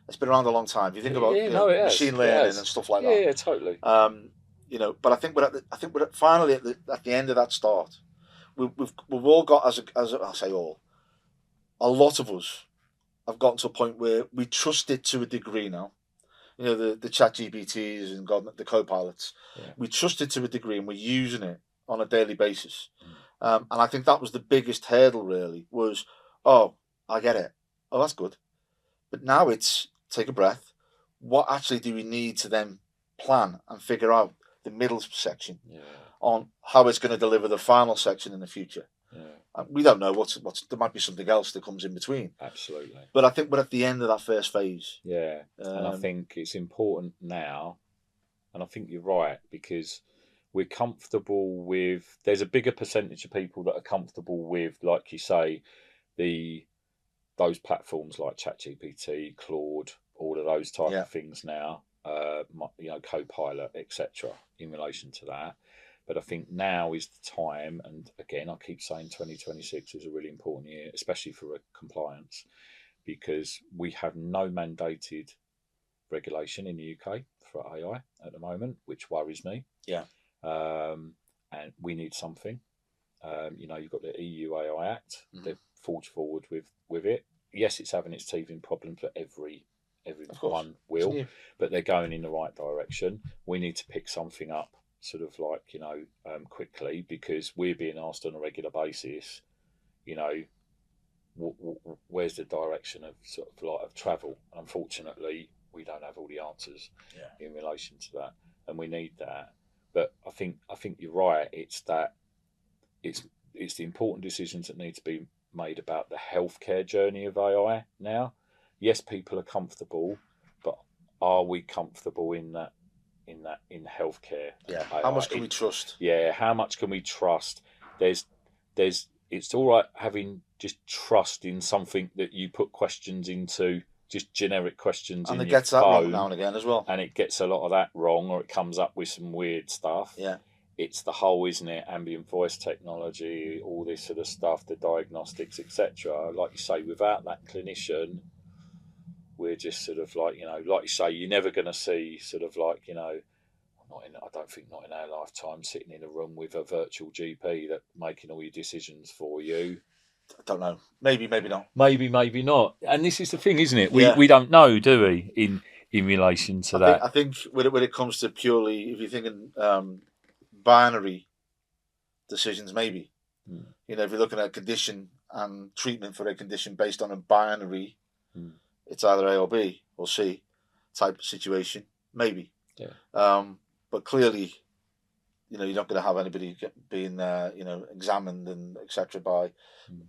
It's been around a long time. If you think about machine learning and stuff like that. Yeah, totally. But I think we're finally at the end of that start. We've all got, as I say all, a lot of us have gotten to a point where we trust it to a degree now. The chat GPTs and the co-pilots. We trust it to a degree, and we're using it on a daily basis. And I think that was the biggest hurdle, really, was, oh, I get it. Oh, that's good. But now it's take a breath. What actually do we need to then plan and figure out the middle section on how it's going to deliver the final section in the future? We don't know what's there might be something else that comes in between. Absolutely. But I think we're at the end of that first phase. And I think it's important now, and I think you're right, because we're comfortable with, there's a bigger percentage of people that are comfortable with, like you say, those platforms like ChatGPT, Claude, all of those type of things now, Copilot, etc. in relation to that. But I think now is the time, and again, I keep saying 2026 is a really important year, especially for compliance, because we have no mandated regulation in the UK for AI at the moment, which worries me. And we need something. You've got the EU AI Act. They've forged forward with it. Yes, it's having its teething problems, but everyone will. But they're going in the right direction. We need to pick something up sort of like, quickly, because we're being asked on a regular basis, where's the direction of sort of like of travel? Unfortunately, we don't have all the answers in relation to that, and we need that. But I think you're right. It's that it's the important decisions that need to be made about the healthcare journey of AI now. Yes, people are comfortable, but are we comfortable in that? In healthcare, how much can we trust? How much can we trust? There's it's all right having just trust in something that you put questions into, just generic questions And in it your gets that wrong now phone, and again as well. and it gets a lot of that wrong, or it comes up with some weird stuff. Yeah. It's the whole, isn't it? Ambient voice technology, all this sort of stuff, the diagnostics, etc. Like you say, without that clinician, we're just sort of like, like you say, you're never going to see sort of like, I don't think not in our lifetime, sitting in a room with a virtual GP that making all your decisions for you. I don't know. Maybe not. Maybe not. And this is the thing, isn't it? Yeah. We don't know, do we? In relation to that, I think when it comes to purely, if you're thinking binary decisions, maybe. If you're looking at a condition and treatment for a condition based on a binary, it's either A or B or C type situation, maybe. Yeah. But clearly, you're not going to have anybody being, examined and etc. by.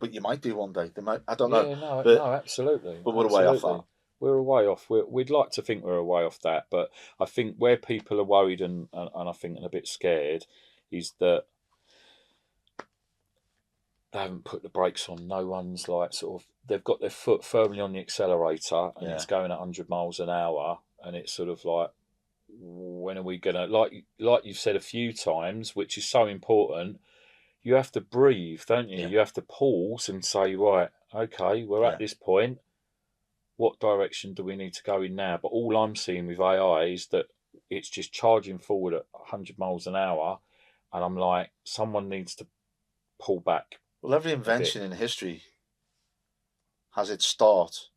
But you might do one day. They might. I don't know. No, absolutely. But we're away off that. We're a way off. We'd like to think we're a way off that, but I think where people are worried and I think and a bit scared is that they haven't put the brakes on. No one's like they've got their foot firmly on the accelerator and it's going at 100 miles an hour, and it's sort of like, when are we gonna, like you've said a few times, which is so important, you have to breathe, don't you? You have to pause and say, right, okay, we're at this point. What direction do we need to go in now? But all I'm seeing with AI is that it's just charging forward at 100 miles an hour, and I'm like, someone needs to pull back. Well, every invention in history has its start,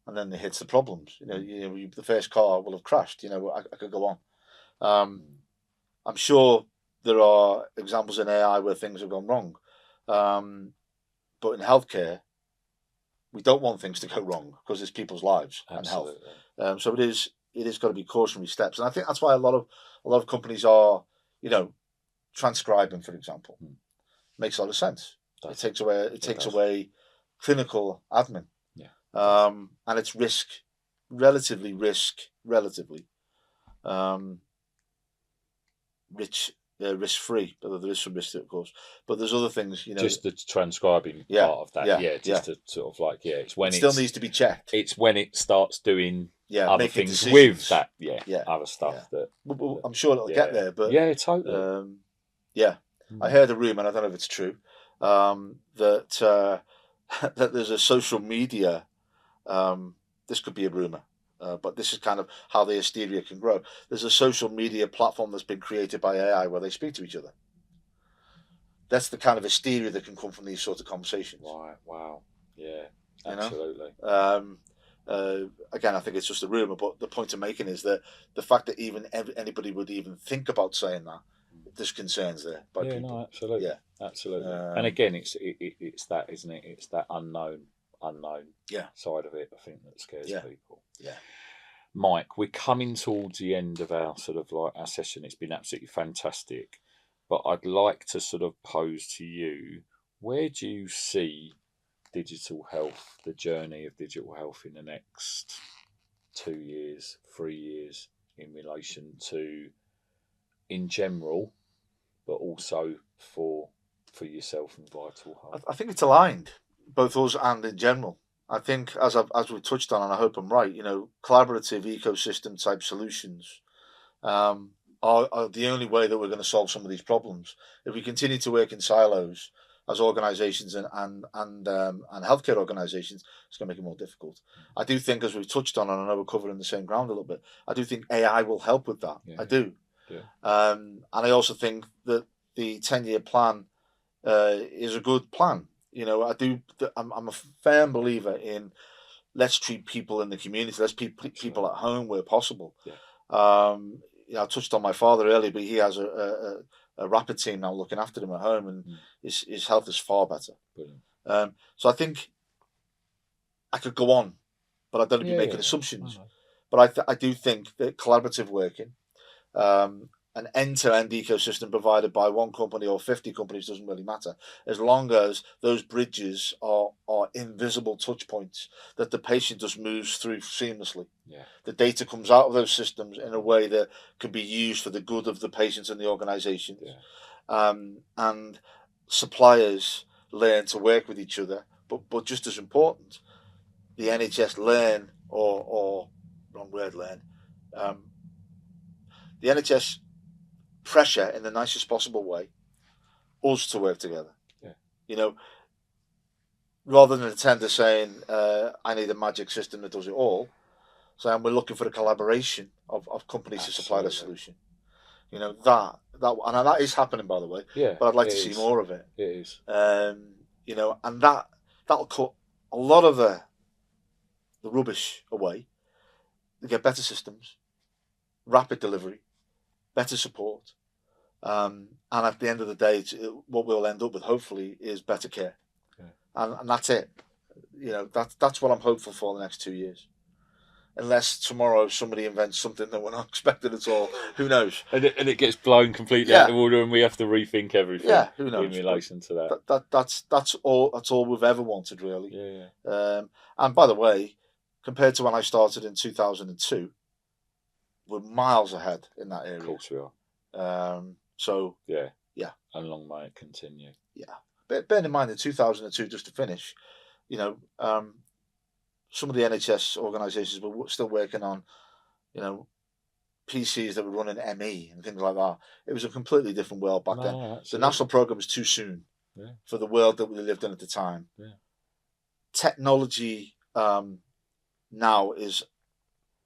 and then it hits the problems. The first car will have crashed. I could go on. I'm sure there are examples in AI where things have gone wrong, but in healthcare, we don't want things to go wrong because it's people's lives and health. So it is got to be cautionary steps, and I think that's why a lot of companies are, transcribing, for example, makes a lot of sense. It takes away clinical admin, and it's relatively risk free, but there is some risk to it, of course. But there's other things, just the transcribing part of that, to sort of like, it's when it still needs to be checked. It's when it starts doing other things decisions with that, other stuff that. I'm sure it'll get there, but totally. I heard a rumor, and I don't know if it's true, that that there's a social media. This could be a rumor. But this is kind of how the hysteria can grow. There's a social media platform that's been created by AI where they speak to each other. That's the kind of hysteria that can come from these sorts of conversations. Right. Wow. Yeah. Absolutely. Again, I think it's just a rumor, but the point I'm making is that the fact that even anybody would even think about saying that, there's concerns there by people. No, absolutely. Yeah, absolutely. And again, it's that, isn't it? It's that unknown side of it, I think, that scares people. Yeah. Mike, we're coming towards the end of our sort of like our session. It's been absolutely fantastic, but I'd like to sort of pose to you, where do you see digital health, the journey of digital health in the next 2 years, 3 years, in relation to, in general, but also for yourself and VitalHub? I think it's aligned, both us and in general. I think, as we've touched on, and I hope I'm right, collaborative ecosystem type solutions are the only way that we're going to solve some of these problems. If we continue to work in silos as organisations and healthcare organisations, it's going to make it more difficult. I do think, as we've touched on, and I know we're covering the same ground a little bit, I do think AI will help with that. I do. Yeah. And I also think that the 10-year plan is a good plan. I do. I'm a firm believer in, let's treat people in the community. Let's keep people at home where possible. Yeah. I touched on my father earlier, but he has a rapid team now looking after him at home, and his health is far better. Brilliant. So I think I could go on, but I don't be making assumptions. But I do think that collaborative working, an end-to-end ecosystem provided by one company or 50 companies doesn't really matter, as long as those bridges are invisible touch points that the patient just moves through seamlessly. Yeah. The data comes out of those systems in a way that can be used for the good of the patients and the organisations. Yeah. And suppliers learn to work with each other, but just as important, the NHS learn, or wrong word, learn, the NHS pressure in the nicest possible way us to work together. Yeah. You know, rather than a tender saying, I need a magic system that does it all, saying we're looking for a collaboration of companies to supply the solution. You know, and that is happening, by the way. Yeah, but I'd like to see more of it. It is. You know, and that'll cut a lot of the rubbish away. They get better systems, rapid delivery, better support, and at the end of the day, what we'll end up with, hopefully, is better care. Yeah. And that's it. You know, that's what I'm hopeful for the next 2 years. Unless tomorrow somebody invents something that we're not expecting at all, who knows? And it gets blown completely out of order, and we have to rethink everything. Yeah, who knows? In relation to that. That's all we've ever wanted, really. Yeah. And by the way, compared to when I started in 2002, we're miles ahead in that area. Of course we are. So yeah, and long may it continue. Yeah, but bear in mind in 2002, just to finish, you know, some of the NHS organisations were still working on, you know, PCs that were running ME and things like that. It was a completely different world back then. Absolutely. The national programme was too soon for the world that we lived in at the time. Yeah. Technology now is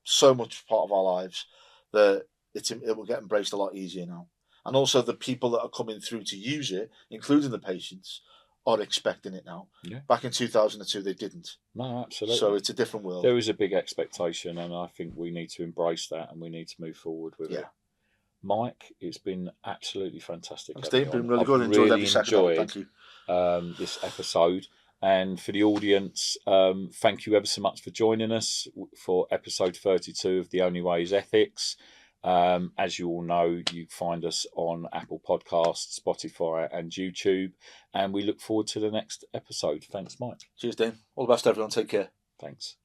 so much part of our lives that it will get embraced a lot easier now. And also the people that are coming through to use it, including the patients, are expecting it now. Yeah. Back in 2002, they didn't. No, absolutely. So it's a different world. There is a big expectation, and I think we need to embrace that, and we need to move forward with it. Mike, it's been absolutely fantastic. Thanks, Steve. Been really good. Enjoyed every second of it. Thank you. This episode. And for the audience, thank you ever so much for joining us for episode 32 of The Only Way is Ethics. As you all know, you find us on Apple Podcasts, Spotify and YouTube, and we look forward to the next episode. Thanks, Mike. Cheers, Dean. All the best, everyone. Take care. Thanks.